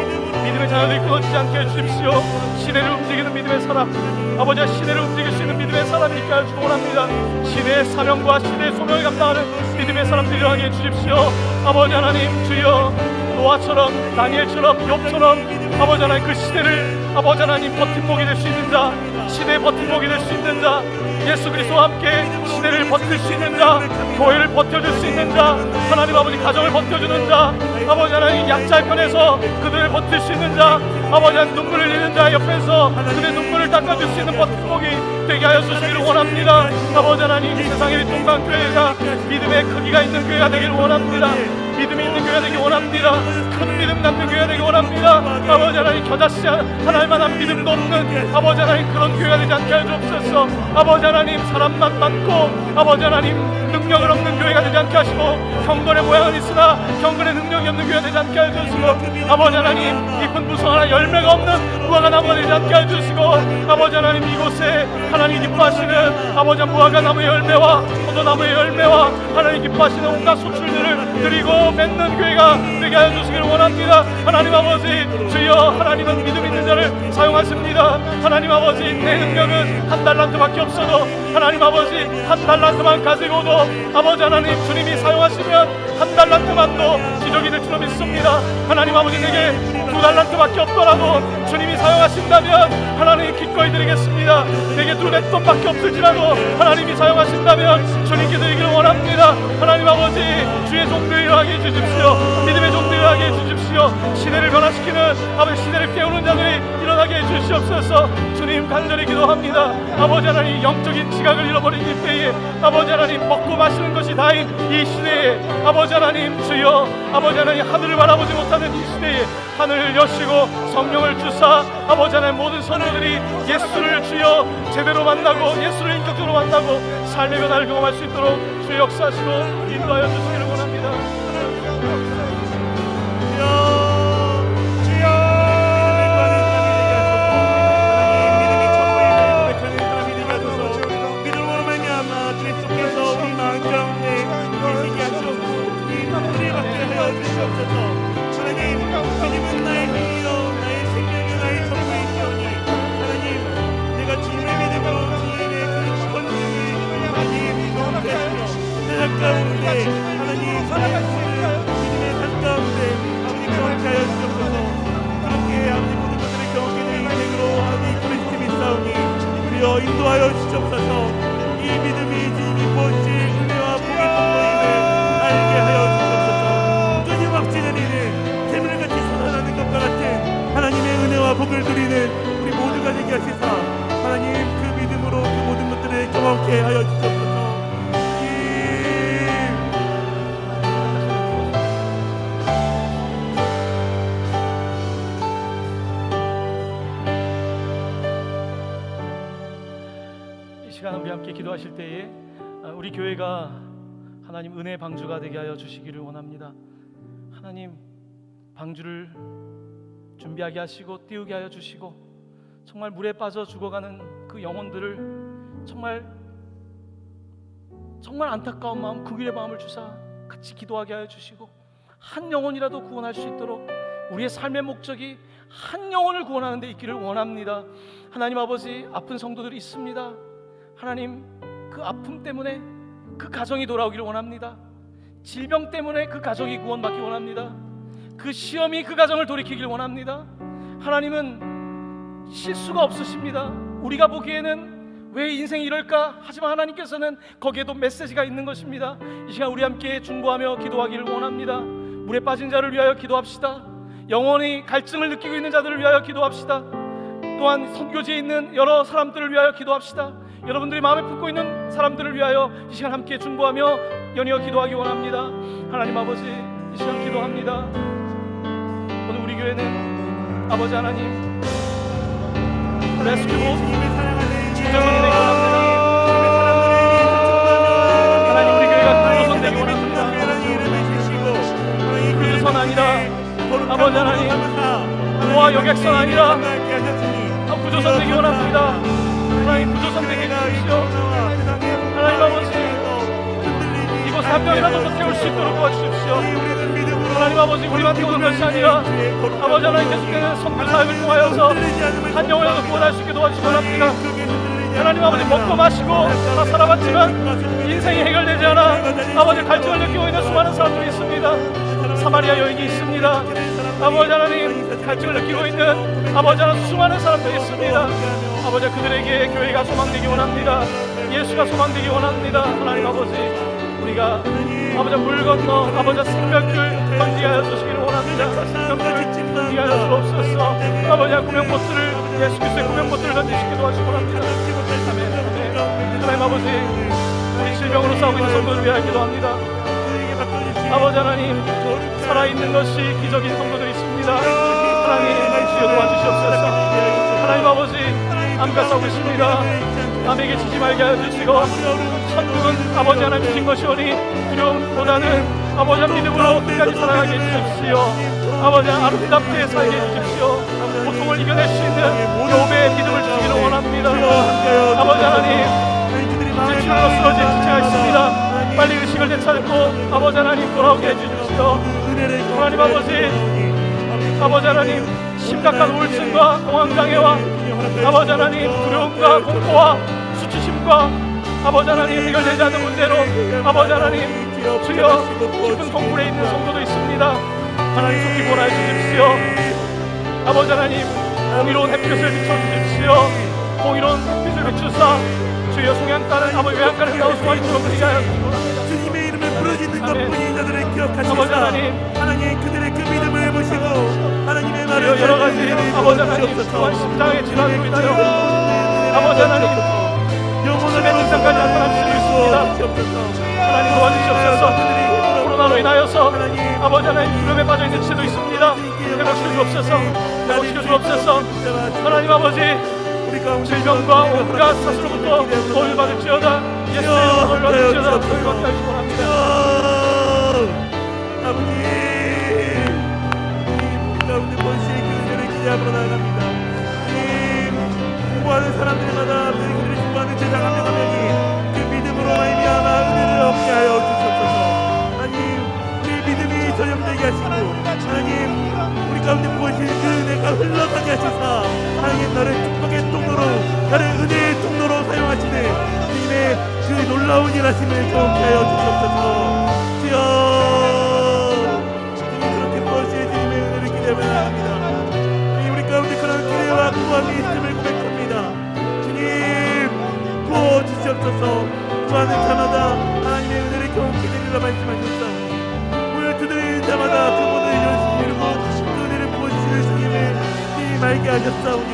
믿음의 자녀들이 끊어지지 않게 해주십시오. 시대를 움직이는 믿음의 사람 아버지가 시대를 움직일 수 있는 믿음의 사람이 있게 하시기 원합니다. 시대의 사명과 시대의 소명을 감당하는 믿음의 사람들이 일어나게 해주십시오. 아버지 하나님 주여 노아처럼 다니엘처럼 욥처럼 아버지 하나님 그 시대를 아버지 하나님 버팀목이 될 수 있는 자 시대의 버팀목이 될 수 있는 자 예수 그리스도와 함께 시대를 버틸 수 있는 자 교회를 버텨줄 수 있는 자 하나님 아버지 가정을 버텨주는 자 아버지 하나님 약자의 편에서 그들을 버틸 수 있는 자 아버지 하나님 눈물을 흘리는 자 옆에서 그들의 눈물을 닦아줄 수 있는 버팀목이 되게 하여 주시기를 원합니다. 아버지 하나님 세상의 동강 교회가 믿음의 크기가 있는 교회가 되기를 원합니다. 믿음이 있는 교회가 되기 원합니다. 큰 믿음 갖는 교회가 되기 원합니다. 아버지 하나님 겨자씨 하나님만한 믿음도 없는 아버지 하나님 그런 교회가 되지 않게 하여 주옵소서. 아버지 하나님 사람만 많고 아버지 하나님 능력을 없는 교회가 되지 않게 하시고 경건의 모양은 있으나 경건의 능력이 없는 교회가 되지 않게 하여 주시고 아버지 하나님 깊은 무성 하나 열매가 없는 무화과 나무가 되지 않게 하여 주시고 아버지 하나님 이곳에 하나님 기뻐하시는 아버지 무화과 나무의 열매와 포도나무의 열매와 하나님 기뻐하시는 온갖 소출들을 드리고 맺는 교회가 되게 하여 주시기를 원합니다. 하나님 아버지 주여 하나님은 믿음 있는 자를 사용하십니다. 하나님 아버지 내 능력은 한 달란트밖에 없어도 하나님 아버지 한 달란트만 가지고도 아버지 하나님 주님이 사용하시면 한 달란트만도 기적이 될 줄 믿습니다. 하나님 아버지 내게 두 달란트밖에 없더라도 주님이 사용하신다면 하나님 기꺼이 드리겠습니다. 내게 두 맷돈밖에 없을지라도 하나님이 사용하신다면 주님께 드리기를 원합니다. 하나님 아버지 주의 종들이 일어나게 해주십시오. 믿음의 종들이 일어나게 해주십시오. 시대를 변화시키는 아버지 시대를 깨우는 자들이 일어나게 해주시옵소서. 주님 간절히 기도합니다. 아버지 하나님 영적인 지각을 잃어버린 이 때에 아버지 하나님 먹고 마시는 것이 다인 이 시대에 아버지 하나님 주여 아버지 하나님 하늘을 바라보지 못하는 이 시대에 하늘을 여시고 성령을 주사 아버지 하나님 모든 성도들이 예수를 주여 제대로 만나고 예수를 인격적으로 만나고 삶의 변화를 경험할 수 있도록 주의 역사하시고 인도하여 주시기를 원합니다. 인도하여 주옵소서. 이 믿음이 주님이 무엇이 은혜와 복의 통로임을 알게 하여 주옵소서. 끊임없이는 이는 재물같이 솟아나는 것과 같은 하나님의 은혜와 복을 누리는 우리 모두가 되게 하시사 하나님 그 믿음으로 그 모든 것들을 경험케 하여 주옵소서. 시간 우리 함께 기도하실 때에 우리 교회가 하나님 은혜 방주가 되게 하여 주시기를 원합니다. 하나님 방주를 준비하게 하시고 띄우게 하여 주시고 정말 물에 빠져 죽어가는 그 영혼들을 정말 안타까운 마음, 극일의 마음을 주사 같이 기도하게 하여 주시고 한 영혼이라도 구원할 수 있도록 우리의 삶의 목적이 한 영혼을 구원하는 데 있기를 원합니다. 하나님 아버지, 아픈 성도들이 있습니다. 하나님, 그 아픔 때문에 그 가정이 돌아오기를 원합니다. 질병 때문에 그 가정이 구원받기 원합니다. 그 시험이 그 가정을 돌이키길 원합니다. 하나님은 실수가 없으십니다. 우리가 보기에는 왜 인생이 이럴까? 하지만 하나님께서는 거기에도 메시지가 있는 것입니다. 이 시간 우리 함께 중보하며 기도하기를 원합니다. 물에 빠진 자를 위하여 기도합시다. 영원히 갈증을 느끼고 있는 자들을 위하여 기도합시다. 또한 선교지에 있는 여러 사람들을 위하여 기도합시다. 여러분들이 마음에 품고 있는 사람들을 위하여 이 시간 함께 중보하며 연이어 기도하기 원합니다. 하나님 아버지, 이 시간 기도합니다. 오늘 우리 교회는 아버지 하나님 레스큐 주정원이 되기 원합니다. 하나님, 우리 교회가 구조선 되기 원합니다. 구조선 아니라 아버지 하나님, 노아 여객선 아니라 구조선 되기 원합니다. 하나님, 구조선 되게 해주십시오. 하나님 아버지, 이곳에 한 명이라도 더 태울 수 있도록 도와주십시오. 하나님 아버지, 우리만 태우는 것이 아니라 아버지 하나님, 계속되는 선교 사역을 통하여서 한 영혼이라도 구원할 수 있게 도와주시기 원합니다. 하나님 아버지, 먹고 마시고 다 살아봤지만 인생이 해결되지 않아 아버지 갈증을 느끼고 있는 수많은 사람들이 있습니다. 사마리아 여인이 있습니다. 아버지 하나님, 갈증을 느끼고 있는 아버지 하나님 수많은 사람들이 있습니다. 아버지, 그들에게 교회가 소망되기 원합니다. 예수가 소망되기 원합니다. 하나님 아버지, 우리가 아버지 물 건너 아버지 생명줄 던지게 하여 주시기를 원합니다. 생명줄 던지게 하여 주옵소서. 아버지, 구명보트를 예수 그리스도의 구명보트를 던지시게 도와주시기 원합니다. 아멘. 하나님 아버지, 우리 질병으로 싸우고 있는 성도를 위하여 기도합니다. 아버지 하나님, 살아있는 것이 기적인 성도들이 있습니다. 하나님, 주여 도와주시옵소서. 하나님 아버지, 암과 싸우고 있습니다. 남에게 지지 말게 하여 주시고 천국은 아버지 하나님 주신 것이오니 두려움보다는 아버지 믿음으로 끝까지 살아가게 해주십시오. 아버지 아름답게 살게 해주십시오. 고통을 이겨낼 수 있는 욥의 믿음을 주시기를 원합니다. 아버지 하나님, 이제 피로로 쓰러진 지체가 있습니다. 빨리 의식을 되찾고 아버지 하나님 돌아오게 해주십시오. 하나님 아버지 하나님, 심각한 우울증과 공황장애와 아버지 하나님 두려움과 공포와 수치심과 아버지 하나님 해결되지 않는 문제로 아버지 하나님 주여 깊은 동굴에 있는 성도도 있습니다. 하나님 속히 구원하여 주십시오. 아버지 하나님, 공의로운 햇빛을 비춰주십시오. 공의로운 햇빛을 비추사 주여 송양가는 아버지 외양가를 나올 수가 있도록 그리게 하여 주십시오. 주님의 이름을 부르짖는 것뿐인 자들을 기억하시사 아버지 하나님, 그들의 그 믿음을 보시고 하나님의 말을 여러 가지 아버지 하나님 또한 심장의 질환으로 인하여 아버지 하나님 영혼의 증상까지 나타날 수 있습니다. 하나님 도와주시옵소서. 코로나로 인하여서 아버지 하나님 두려움에 빠져있는 지체도 있습니다. 회복시켜 주옵소서. 회복시켜 주옵소서. 하나님 아버지, 질병과 온갖 사슬로부터 도움을 받을지어다. 예수의 이름으로 받을지어다. 도움을 받게 하시기 원합니다. 아버지, 가운데 번시의 교회를 기대하러 나아갑니다. 공부하는 사람들마다 그들을 공부하는 제자 한 명 한 명이 그 믿음으로 말미암아 은혜를 얻게 하여 주옵소서. 하나님, 우리 믿음이 전염되게 하시고 하나님, 우리 가운데 부어주신 그 은혜가 흘러가게 하소서. 하나님, 너를 축복의 통로로, 너를 은혜의 통로로 사용하시는 주님의 그 놀라운 일하심을 경험케 하여 주옵소서. 주여, 주님 그렇게 부어주신 주님의 은혜를 기대하며 나아갑니다. 주님, 우리 가운데 그런 기대와 구함이 있음을 고백합니다. 주님, 부어주시옵소서. 구하는 자마다 하나님의 은혜를 경험케 되리라 말씀하셨사오니 문을 두드리는 자마다 그 문을 열고 그 은혜를 부어주시는 주님을 힘이 말게 하셨사오니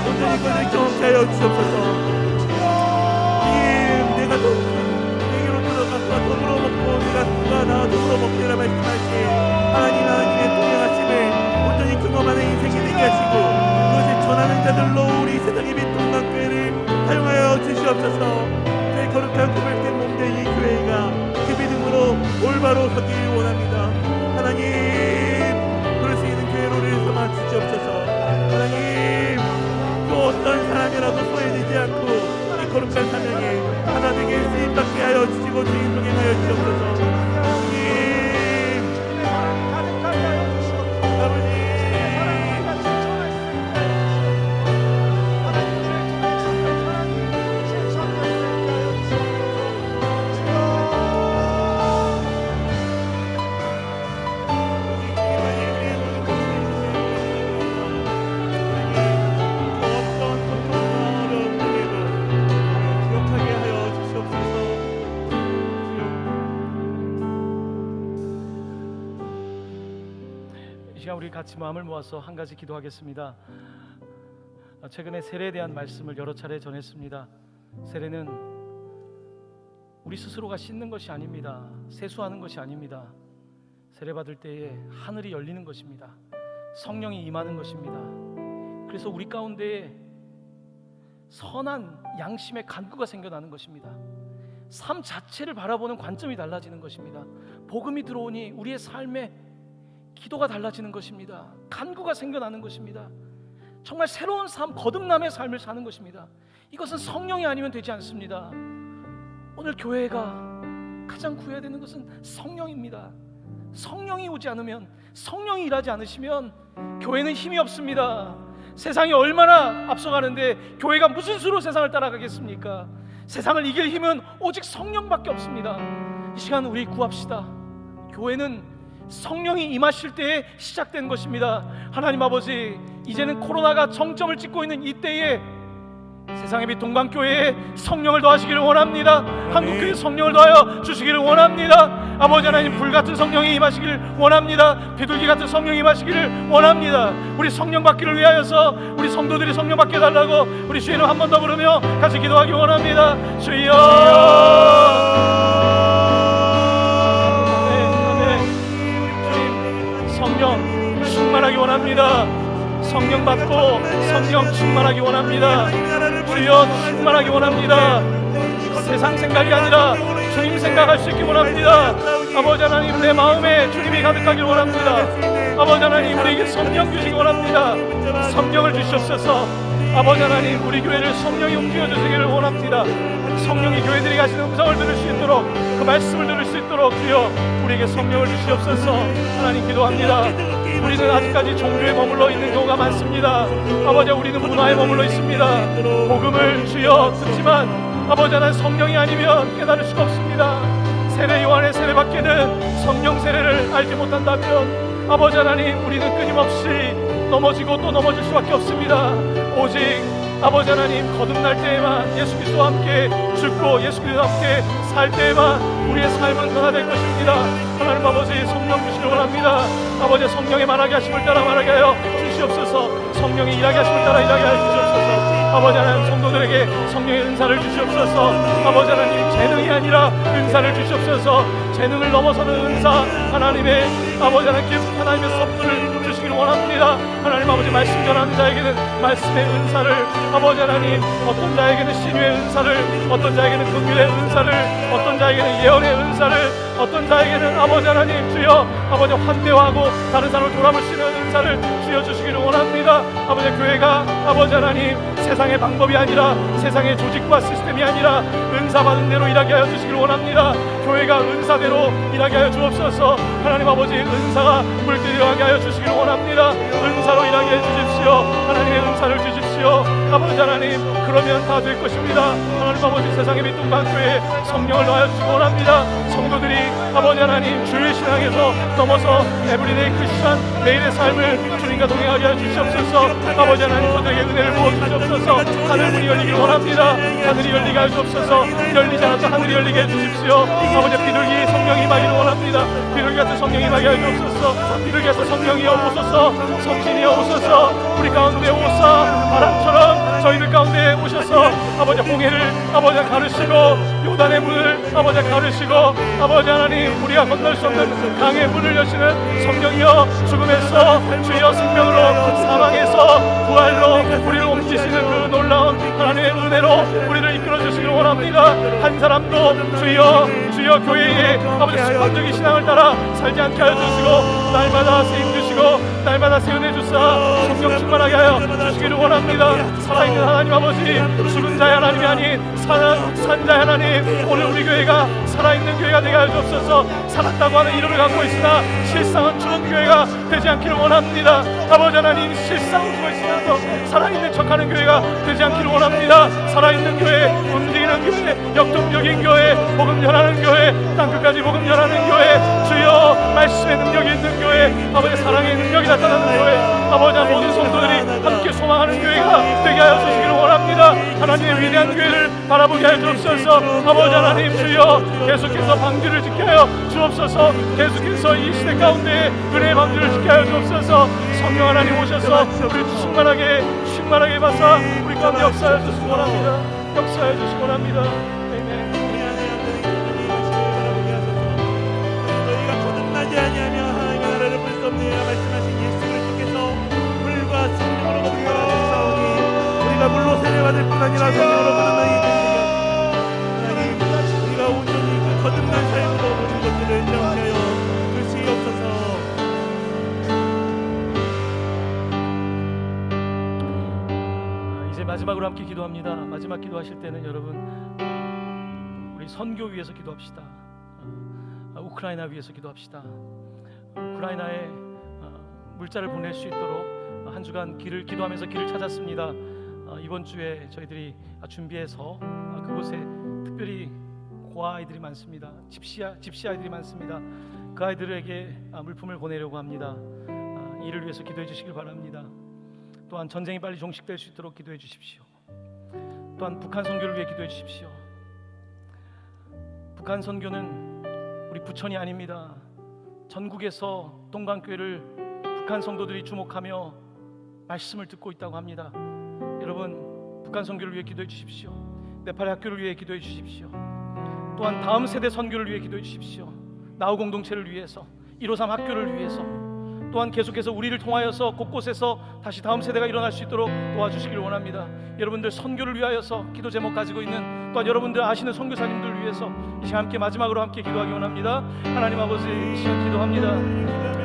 온전히 그를 경험케 하여 주옵소서. 주님, 내가 내게로 들어가서 더불어 먹고 내가 누가 나와 더불어 먹기라 말씀하신 하나님의 동행하심을 온전히 경험하는 인생이 되게 하시고 그것을 전하는 자들로 우리 세상의 빛 동강교회를 사용하여 주시옵소서. 섰기를 원합니다. 하나님, 그럴 수 있는 교회로를 삼아 주시옵소서. 하나님, 그 어떤 사람이라도 소외되지 않고 이 거룩한 사명에 하나 되게 쓰임받게 하여 주시고 주인 동행하여 주시옵소서. 하나님, 가득하게 하여 주시옵소서. 아버지, 이 시간 우리 같이 마음을 모아서 한 가지 기도하겠습니다. 최근에 세례에 대한 말씀을 여러 차례 전했습니다. 세례는 우리 스스로가 씻는 것이 아닙니다. 세수하는 것이 아닙니다. 세례 받을 때에 하늘이 열리는 것입니다. 성령이 임하는 것입니다. 그래서 우리 가운데에 선한 양심의 간구가 생겨나는 것입니다. 삶 자체를 바라보는 관점이 달라지는 것입니다. 복음이 들어오니 우리의 삶에 기도가 달라지는 것입니다. 간구가 생겨나는 것입니다. 정말 새로운 삶, 거듭남의 삶을 사는 것입니다. 이것은 성령이 아니면 되지 않습니다. 오늘 교회가 가장 구해야 되는 것은 성령입니다. 성령이 오지 않으면, 성령이 일하지 않으시면 교회는 힘이 없습니다. 세상이 얼마나 앞서가는데 교회가 무슨 수로 세상을 따라가겠습니까? 세상을 이길 힘은 오직 성령밖에 없습니다. 이 시간 우리 구합시다. 교회는 성령이 임하실 때에 시작된 것입니다. 하나님 아버지, 이제는 코로나가 정점을 찍고 있는 이때에 세상의 빛 동방교회에 성령을 더하시기를 원합니다. 한국교회 성령을 더하여 주시기를 원합니다. 아버지 하나님, 불같은 성령이 임하시기를 원합니다. 비둘기 같은 성령이 임하시기를 원합니다. 우리 성령 받기를 위하여서 우리 성도들이 성령 받게 달라고 우리 주의 이름 한 번 더 부르며 같이 기도하기 원합니다. 주여, 성령 충만하기 원합니다. 성령 받고 성령 충만하기 원합니다. 주여, 충만하기 원합니다. 세상 생각이 아니라 주님 생각할 수 있기 원합니다. 아버지 하나님, 내 마음에 주님이 가득하길 원합니다. 아버지 하나님, 우리에게 성령 주시기 원합니다. 성령을 주시옵소서. 아버지 하나님, 우리 교회를 성령이 움직여 주시기를 원합니다. 성령이 교회들이 가시는 음성을 들을 수 있도록, 그 말씀을 들을 수 있도록 주여 우리에게 성령을 주시옵소서. 하나님, 기도합니다. 우리는 아직까지 종교에 머물러 있는 경우가 많습니다. 아버지, 우리는 문화에 머물러 있습니다. 복음을 주여 듣지만 아버지 하나님, 성령이 아니면 깨달을 수가 없습니다. 세례 요한의 세례밖에는 성령 세례를 알지 못한다면 아버지 하나님, 우리는 끊임없이 넘어지고 또 넘어질 수밖에 없습니다. 오직 아버지 하나님, 거듭날 때에만 예수 그리스도와 함께 죽고 예수 그리스도와 함께 살 때에만 우리의 삶은 변화될 것입니다. 하나님 아버지, 성령 주시기 원합니다. 아버지, 성령의 말하게 하심을 따라 말하게 하여 주시옵소서. 성령이 일하게 하심을 따라 일하게 하여 주시옵소서. 아버지 하나님, 성도들에게 성령의 은사를 주시옵소서. 아버지 하나님, 재능이 아니라 은사를 주시옵소서. 재능을 넘어서는 은사, 하나님의 아버지 하나님 기름, 하나님의 섭리를 주시기를 원합니다. 하나님 아버지, 말씀 전하는 자에게는 말씀의 은사를, 아버지 하나님, 어떤 자에게는 신유의 은사를, 어떤 자에게는 긍휼의 은사를, 어떤 자에게는 예언의 은사를, 어떤 자에게는 아버지 하나님 주여 아버지 환대하고 다른 사람을 돌아보시는 은사를 주여 주시기를 원합니다. 아버지, 교회가 아버지 하나님 세상의 방법이 아니라 세상의 조직과 시스템이 아니라 은사 받은 대로 일하게 하여 주시기를 원합니다. 교회가 은사대로 일하게 하여 주옵소서. 하나님 아버지, 은사가 물들여가게 하여 주시기를 원합니다. 은사로 일하게 해 주십시오. 하나님의 은사를 주십시오. 아버지 하나님, 그러면 다 될 것입니다. 하나님 아버지, 세상의 빛 동방교회에 성령을 더하여 주시기 원합니다. 성도들이 아버지 하나님 주의 신앙에서 넘어서 에브리데이 크리스천, 매일의 삶을 주님과 동행하게 하여 주시옵소서. 아버지 하나님, 그들에게 은혜를 부어 주시옵소서. 하늘문이 열리길 원합니다. 하늘이 열리게 하여 주옵소서. 열리지 않았던 하늘이 열리게 해 주십시오. 아버지, 비둘기 성령이 임하기를 원합니다. 비둘기 같은 성령이 임하게 하여 주옵소서. 비둘기 같은 성령이 오소서. 성신이 오소서. 우리 가운데 오사 바람처럼 저희들 가운데 오셔서 아버지, 홍해를 아버지 가르시고 요단의 문을 아버지 가르시고 아버지 하나님, 우리가 건널 수 없는 강의 문을 여시는 성령이여, 죽음에서 주여 생명으로, 사망에서 부활로 우리를 옮기시는 그 놀라운 하나님의 은혜로 우리를 이끌어 주시기를 원합니다. 한 사람도 주여 주여 교회에 아버지 습관적인 신앙을 따라 살지 않게 하여 주시고 날마다 세임 주시고 날마다 세운해 주사 성령 충만하게 하여 주시기를 원합니다. 살아있는 하나님 아버지, 죽은 자의 하나님이 아닌 산 자의 하나님, 오늘 우리 교회가 살아있는 교회가 되게 하여 주옵소서. 살았다고 하는 이름을 갖고 있으나 실상은 죽은 교회가 되지 않기를 원합니다. 아버지 하나님, 실상은 죽어 있으면서 살아있는 척하는 교회가 되지 않기를 원합니다. 살아있는 교회, 움직이는 교회, 역동적인 교회, 복음 전하는 교회, 땅끝까지 복음 전하는 교회, 주여 말씀의 능력이 있는 교회, 아버지 사랑의 능력이 나타나는 교회, 아버지 모든 성도들이 함께 소망하는 교회가 되게 하여 주시기를 원합니다. 하나님의 위대한 교회를 바라보게 하여 주옵소서. 아버지 하나님, 주여 계속해서 방주를 지켜 하여 주옵소서. 계속해서 이 시대 가운데 은혜의 방주를 지켜 하여 주옵소서. 성령 하나님 오셔서 우리 충만하게 받사 우리 가운데 역사하여 주시기 원합니다. 역사하여 주시기 원합니다. 아멘. 너희가 거듭나지 아니하며 하나님의 나라를 볼 수 없느니라 말씀하신 예수 그리스도께서 물과 성령으로 거듭나셨사오니 우리가 물로 세례받을 뿐 아니라 성령으로 거듭나게 되시며 하나님, 우리가 온전히 그 거듭난 삶으로 모든 것들을 경험하여 주시옵소서. 이제 마지막으로 함께 기도합니다. 마지막 기도하실 때는 여러분 우리 선교 위해서 기도합시다. 우크라이나 위해서 기도합시다. 우크라이나에 물자를 보낼 수 있도록 한 주간 기도하면서 길을 찾았습니다. 이번 주에 저희들이 준비해서 그곳에 특별히 고아 아이들이 많습니다. 집시 아이들이 많습니다. 그 아이들에게 물품을 보내려고 합니다. 이를 위해서 기도해 주시길 바랍니다. 또한 전쟁이 빨리 종식될 수 있도록 기도해 주십시오. 또한 북한 선교를 위해 기도해 주십시오. 북한 선교는 우리 부천이 아닙니다. 전국에서 동강교회를 북한 성도들이 주목하며 말씀을 듣고 있다고 합니다. 여러분, 북한 선교를 위해 기도해 주십시오. 네팔의 학교를 위해 기도해 주십시오. 또한 다음 세대 선교를 위해 기도해 주십시오. 나우 공동체를 위해서, 153 학교를 위해서, 또한 계속해서 우리를 통하여서 곳곳에서 다시 다음 세대가 일어날 수 있도록 도와주시길 원합니다. 여러분들 선교를 위하여서 기도 제목 가지고 있는, 또한 여러분들 아시는 선교사님들을 위해서 이 시간 함께 마지막으로 함께 기도하기 원합니다. 하나님 아버지, 이 시간 기도합니다.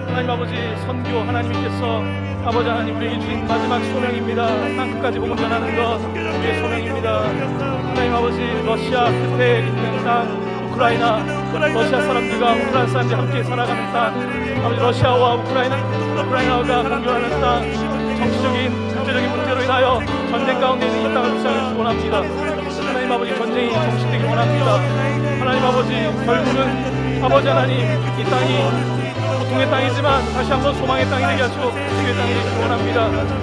하나님 아버지, 선교 하나님께서 아버지 하나님 우리에게 주신 마지막 소명입니다. 땅끝까지 복음 전하는 것 우리의 소명입니다. 하나님 아버지, 러시아 끝에 있는 땅 우크라이나, 러시아 사람들과 우크라이나 사람들이 함께 살아가는 땅, 아버지 러시아와 우크라이나가 공존하는 땅, 정치적인 국제적인 문제로 인하여 전쟁 가운데 있는 이 땅을 불쌍히 주시기 원합니다. 하나님 아버지, 전쟁이 종식되기 원합니다. 하나님 아버지, 결국은 아버지 하나님 이 땅이 고통의 땅이지만 다시 한번 소망의 땅이 되게 하시고 치유의 땅이 되시기 원합니다.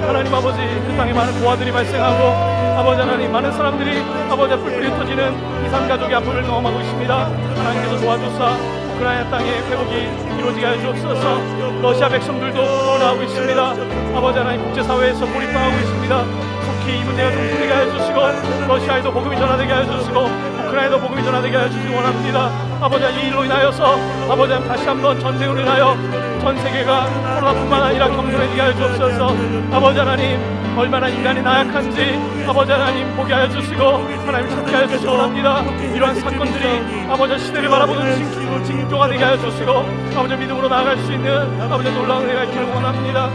하나님 아버지, 그 땅에 많은 고아들이 발생하고 아버지 하나님 많은 사람들이 아버지 뿔뿔이 흩어지는 이산 가족의 아픔을 경험하고 있습니다. 하나님께서 도와주사 우크라이나 땅의 회복이 이루어지게 하여 주옵소서. 러시아 백성들도 고통을 당하고 있습니다. 아버지 하나님 국제사회에서 고립당하고 있습니다. 속히 이 문제가 종식되게 하여 주시고 러시아에도 복음이 전하되게 하여 주시고 우크라이나도 복음이 전하되게 하여 주시기 원합니다. 아버지 이 일로 인하여서 아버지 다시 한번 전쟁으로 인하여 전 세계가 코로나뿐만 아니라 경솔해지게 하여 주옵소서. 아버지 하나님 얼마나 인간이 나약한지 아버지 하나님 보게 하여 주시고 하나님 찾게 하여 주시기 원합니다. 이러한 사건들이 아버지 시대를 바라보는 징조가 되게 하여 주시고 아버지 믿음으로 나아갈 수 있는 아버지 놀라운 은혜가 있기를 원합니다.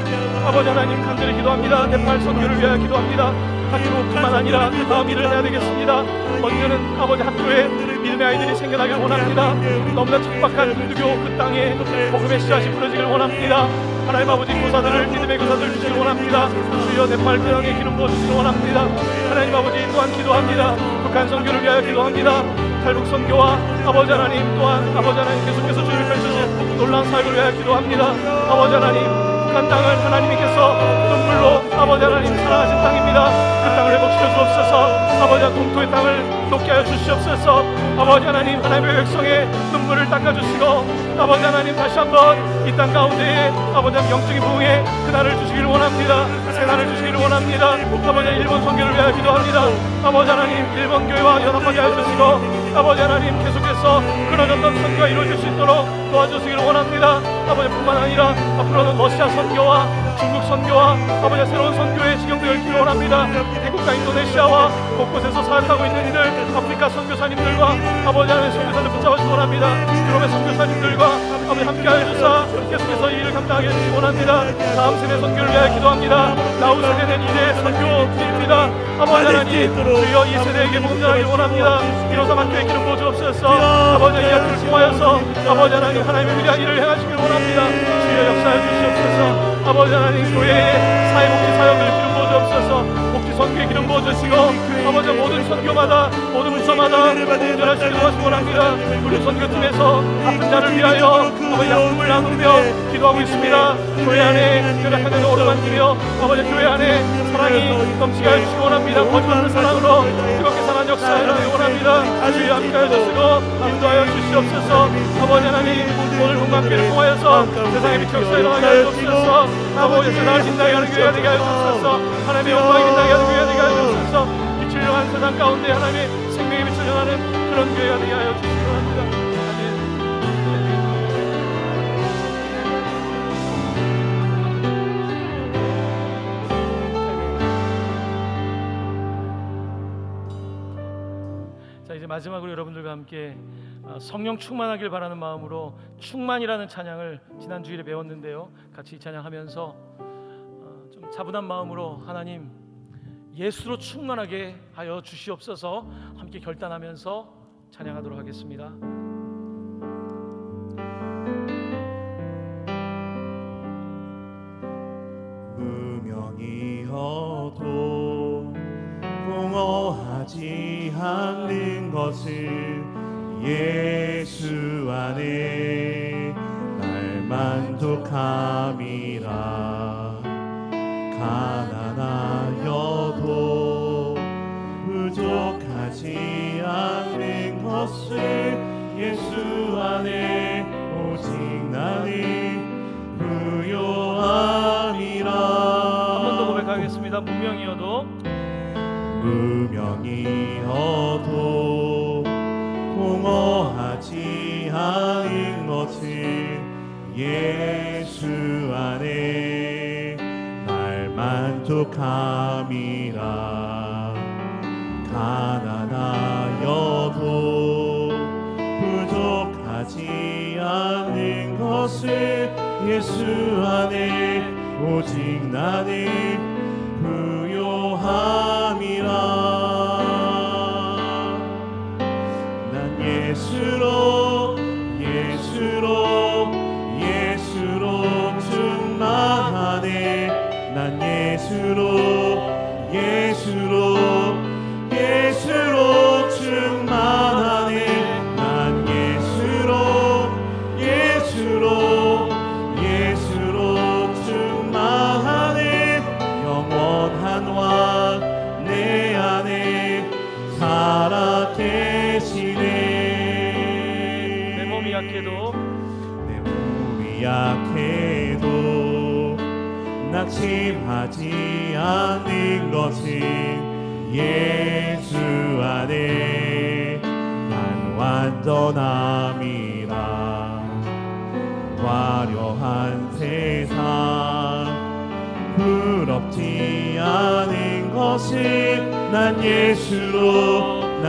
아버지 하나님 간절히 기도합니다. 네팔 선교를 위하여 기도합니다. 학교뿐만 아니라 그 다음 일을 해야 되겠습니다. 먼저는 아버지 학교에 믿음의 아이들이 생겨나길 원합니다. 너무나 척박한 힌두교 그 땅에 복음의 씨앗이 뿌려지길 원합니다. 하나님 아버지 교사들을 믿음의 교사들을 주시길 원합니다. 주여 네팔 땅에 기름 부어 주시길 원합니다. 하나님 아버지 또한 기도합니다. 북한 선교를 위하여 기도합니다. 탈북 선교와 아버지 하나님 또한 아버지 하나님 계속해서 주님이 펼쳐진 놀라운 사역을 위하여 기도합니다. 아버지 하나님 북한 땅을 하나님께서 눈물로 아버지 하나님 사랑하신 땅입니다. 그 땅을 회복시켜 주옵소서. 아버지 동토의 땅을 높게 하여 주시옵소서. 아버지 하나님 하나님의 백성의 눈물을 닦아주시고 아버지 하나님 다시 한번 이 땅 가운데에 아버지 하나님 영적인 부흥의 그날을 주시기를 원합니다. 새날을 주시기를 원합니다. 아버지 일본 선교를 위하여 기도합니다. 아버지 하나님 일본 교회와 연합하게 하여 주시고 아버지 하나님 계속해서 끊어졌던 선교가 이루어질 수 있도록 도와주시기를 원합니다. 아버지 뿐만 아니라 앞으로는 러시아 선교와 중국 선교와 아버지 새로운 선교의 지경도 열기를 원합니다. 태국과 인도네시아와 곳곳에서 사역하고 있는 이들 아프리카 선교사님들과 아버지 하나님 선교사를 붙잡아주시기 원합니다. 유럽의 선교사님들과 아버지 함께하여 주사 계속해서 이 일을 감당하게 해주시기 원합니다. 다음 세대 선교를 위하여 기도합니다. 나올 세대는 이제 선교입니다. 아버지 하나님 주여 이 세대에게 복음 전하기를 원합니다. 이로사만 교회 기름 부어주옵소서. 아버지 이 학교를 통하여서 아버지 하나님 하나님의 위대한 일을 행하시길 원합니다. 주여 역사해 주시옵소서. 아버지 하나님 교회의 사회복지 사역을 기름 부어주옵소서. 복지 선교에 기름 부어주시고 아버지 모든 선교마다 모든 부서마다 복음 전하시길 원합니다. 우리 선교팀에서 아픈 자를 위하여 아버지 약품을 나누며 기도하고 있습니다. 교회 안에 연약한 자를 오르만지며 아버지 교회 안에 사랑이 넘치게 해주시기 원합니다. 거짓없는 사랑으로 뜨겁게 사는 역사를 원합니다. 주여 함께하여 주시고 인도하여 주시옵소서. 아버지 하나님 오늘 공감교회를 통하여서 세상의 빛 역사에 일어나게 하여 주옵소서. 아버지 세상을 빛나게 하는 교회가 되게 하여 주옵소서. 하나님의 영광이 빛나게 하는 교회가 되게 하여 주옵소서. 빛을 영하는 세상 가운데 하나님의 생명의 빛을 영하는 그런 교회가 되게 하여 주시기 원합니다. 자, 이제 마지막으로 여러분들과 함께 성령 충만하길 바라는 마음으로 충만이라는 찬양을 지난 주일에 배웠는데요. 같이 찬양하면서 좀 차분한 마음으로 하나님 예수로 충만하게 하여 주시옵소서 함께 결단하면서 찬양하도록 하겠습니다. 무명이어도 공허하지 않는 것은 예수 안에 날 만족함이라. 가난하여도 부족하지 않는 것은 예수 안에 오직 나는 부요함이라. 한 번 더 고백하겠습니다. 무명이어도 공허하지 않은 것은 예수 안에 날 만족함이라. 가난하여도 부족하지 않은 것은 예수 안에 오직 나는 부요함이라. 난 예수로 충만하네. 난 예수로 충만하네. 난 예수로 충만하네. 영원한 왕 내 안에 살아 계시네. 내 몸이 약해도 낙심하지 않는 것은 예수 안에 난 완전함이라. 화려한 세상 부럽지 않은 것은 난 예수로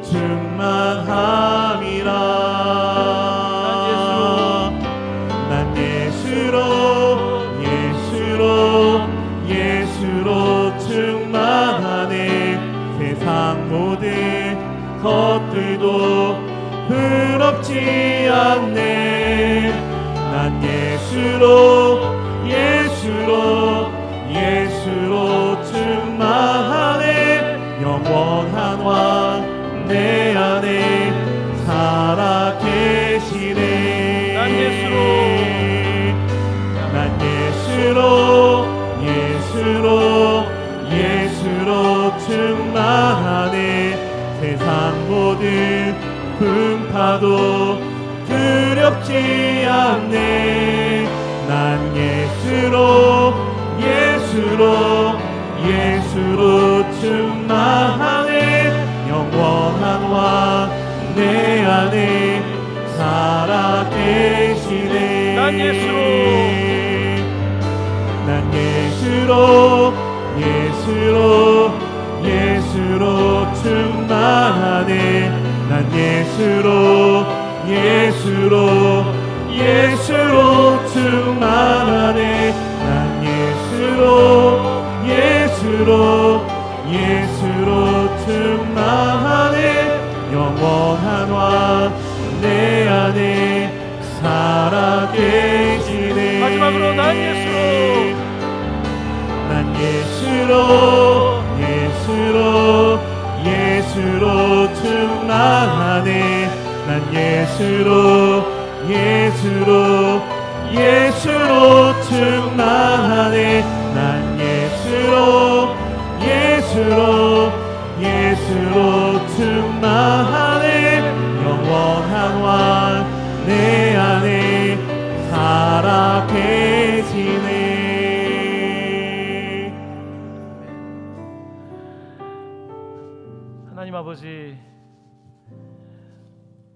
충만함이라. 예수로 충만하네. 세상 모든 것들도 부럽지 않네. 난 예수로 충만하네. 영원한 왕 내 안에 살아 계시네. 난 예수로 충만하네. 세상 모든 풍파도 두렵지 않네. 난 예수로 충만하네. 영원한 왕 내 안에 살아 계시네. 난 예수로 예수로 예수로 예수로 충만하네. 난 예수로 예수로 예수로 충만하네. 영원한 왕 내 안에 살아계시네. 마지막으로 난 예수로 난 예수로 예수로 예수로 충만하네. 난 예수로 예수로 예수로 충만하네. 난 예수로 예수로 예수로 충만하네. 영원한 왕 내 안에 살아 계시네. 하나님 아버지,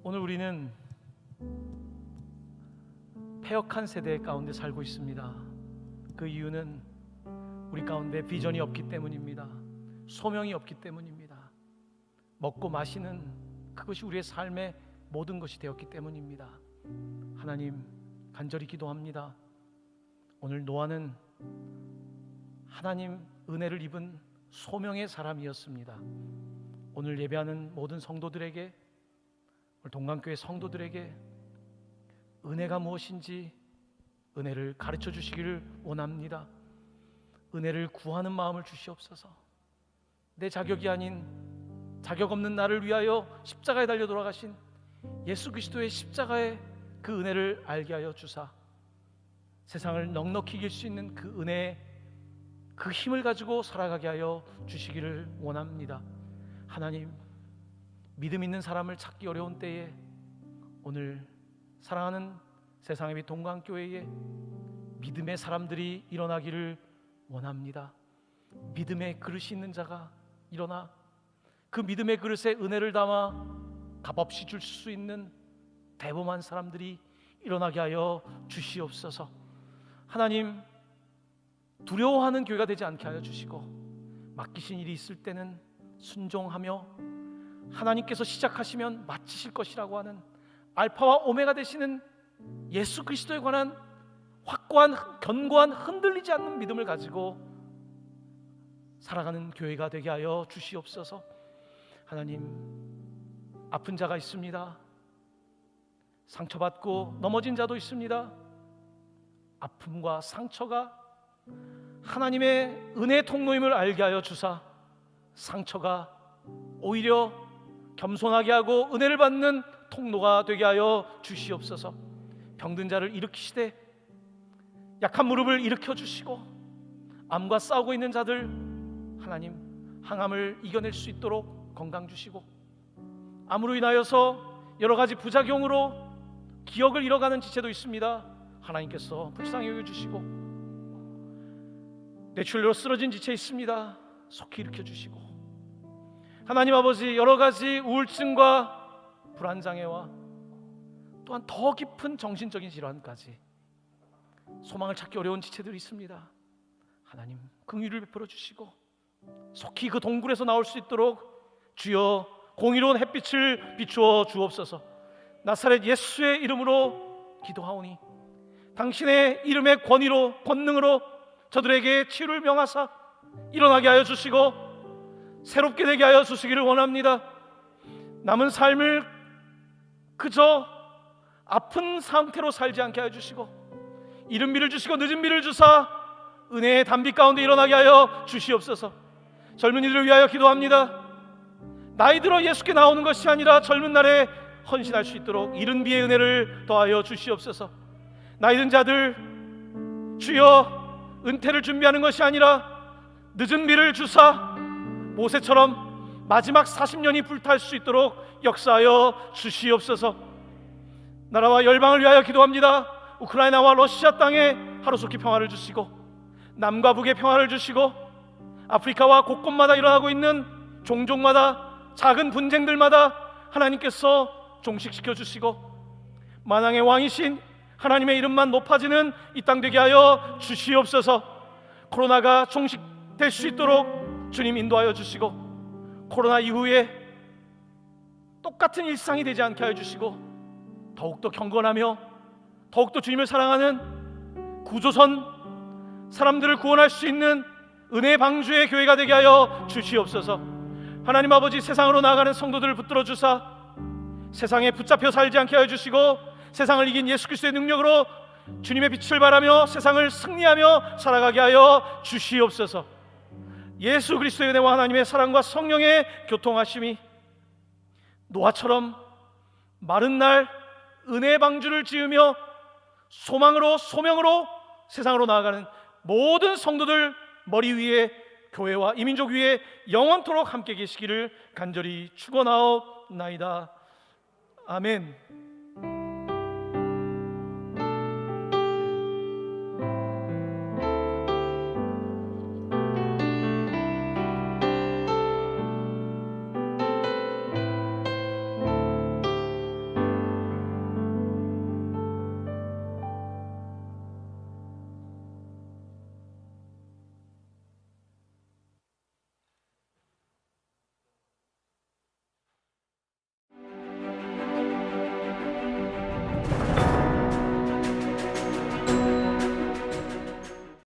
오늘 우리는 폐역한 세대 가운데 살고 있습니다. 그 이유는 우리 가운데 비전이 없기 때문입니다. 소명이 없기 때문입니다. 먹고 마시는 그것이 우리의 삶의 모든 것이 되었기 때문입니다. 하나님, 간절히 기도합니다. 오늘 노아는 하나님 은혜를 입은 소명의 사람이었습니다. 오늘 예배하는 모든 성도들에게, 오늘 동강교회 성도들에게 은혜가 무엇인지 은혜를 가르쳐 주시기를 원합니다. 은혜를 구하는 마음을 주시옵소서. 내 자격이 아닌 자격 없는 나를 위하여 십자가에 달려 돌아가신 예수 그리스도의 십자가의 그 은혜를 알게 하여 주사 세상을 넉넉히 이길 수 있는 그 은혜의 그 힘을 가지고 살아가게 하여 주시기를 원합니다. 하나님, 믿음 있는 사람을 찾기 어려운 때에 오늘 사랑하는 세상의 빛 동강교회에 믿음의 사람들이 일어나기를 원합니다. 믿음의 그릇이 있는 자가 일어나 그 믿음의 그릇에 은혜를 담아 값없이 줄 수 있는 대범한 사람들이 일어나게 하여 주시옵소서. 하나님, 두려워하는 교회가 되지 않게 하여 주시고 맡기신 일이 있을 때는 순종하며 하나님께서 시작하시면 마치실 것이라고 하는 알파와 오메가 되시는 예수 그리스도에 관한 확고한 견고한 흔들리지 않는 믿음을 가지고 살아가는 교회가 되게 하여 주시옵소서. 하나님, 아픈 자가 있습니다. 상처받고 넘어진 자도 있습니다. 아픔과 상처가 하나님의 은혜의 통로임을 알게 하여 주사 상처가 오히려 겸손하게 하고 은혜를 받는 통로가 되게 하여 주시옵소서. 병든 자를 일으키시되 약한 무릎을 일으켜 주시고 암과 싸우고 있는 자들 하나님 항암을 이겨낼 수 있도록 건강 주시고 암으로 인하여서 여러 가지 부작용으로 기억을 잃어가는 지체도 있습니다. 하나님께서 불쌍히 여겨주시고 뇌출혈로 쓰러진 지체 있습니다. 속히 일으켜 주시고 하나님 아버지, 여러 가지 우울증과 불안장애와 또한 더 깊은 정신적인 질환까지 소망을 찾기 어려운 지체들이 있습니다. 하나님, 긍휼을 베풀어 주시고 속히 그 동굴에서 나올 수 있도록 주여 공의로운 햇빛을 비추어 주옵소서. 나사렛 예수의 이름으로 기도하오니 당신의 이름의 권위로 권능으로 저들에게 치유를 명하사 일어나게 하여 주시고 새롭게 되게 하여 주시기를 원합니다. 남은 삶을 그저 아픈 상태로 살지 않게 하여 주시고 이른 비를 주시고 늦은 비를 주사 은혜의 단비 가운데 일어나게 하여 주시옵소서. 젊은이들을 위하여 기도합니다. 나이 들어 예수께 나오는 것이 아니라 젊은 날에 헌신할 수 있도록 이른 비의 은혜를 더하여 주시옵소서. 나이 든 자들 주여 은퇴를 준비하는 것이 아니라 늦은 비를 주사 모세처럼 마지막 40년이 불탈 수 있도록 역사하여 주시옵소서. 나라와 열방을 위하여 기도합니다. 우크라이나와 러시아 땅에 하루속히 평화를 주시고 남과 북의 평화를 주시고 아프리카와 곳곳마다 일어나고 있는 종족마다 작은 분쟁들마다 하나님께서 종식시켜 주시고 만왕의 왕이신 하나님의 이름만 높아지는 이 땅 되게 하여 주시옵소서. 코로나가 종식될 수 있도록 주님 인도하여 주시고 코로나 이후에 똑같은 일상이 되지 않게 하여 주시고 더욱더 경건하며 더욱더 주님을 사랑하는 구조선 사람들을 구원할 수 있는 은혜의 방주의 교회가 되게 하여 주시옵소서. 하나님 아버지, 세상으로 나아가는 성도들을 붙들어 주사 세상에 붙잡혀 살지 않게 하여 주시고 세상을 이긴 예수 그리스도의 능력으로 주님의 빛을 발하며 세상을 승리하며 살아가게 하여 주시옵소서. 예수 그리스도의 은혜와 하나님의 사랑과 성령의 교통하심이 노아처럼 마른 날 은혜의 방주를 지으며 소망으로 소명으로 세상으로 나아가는 모든 성도들 머리 위에 교회와 이민족 위에 영원토록 함께 계시기를 간절히 축원하옵나이다. 아멘.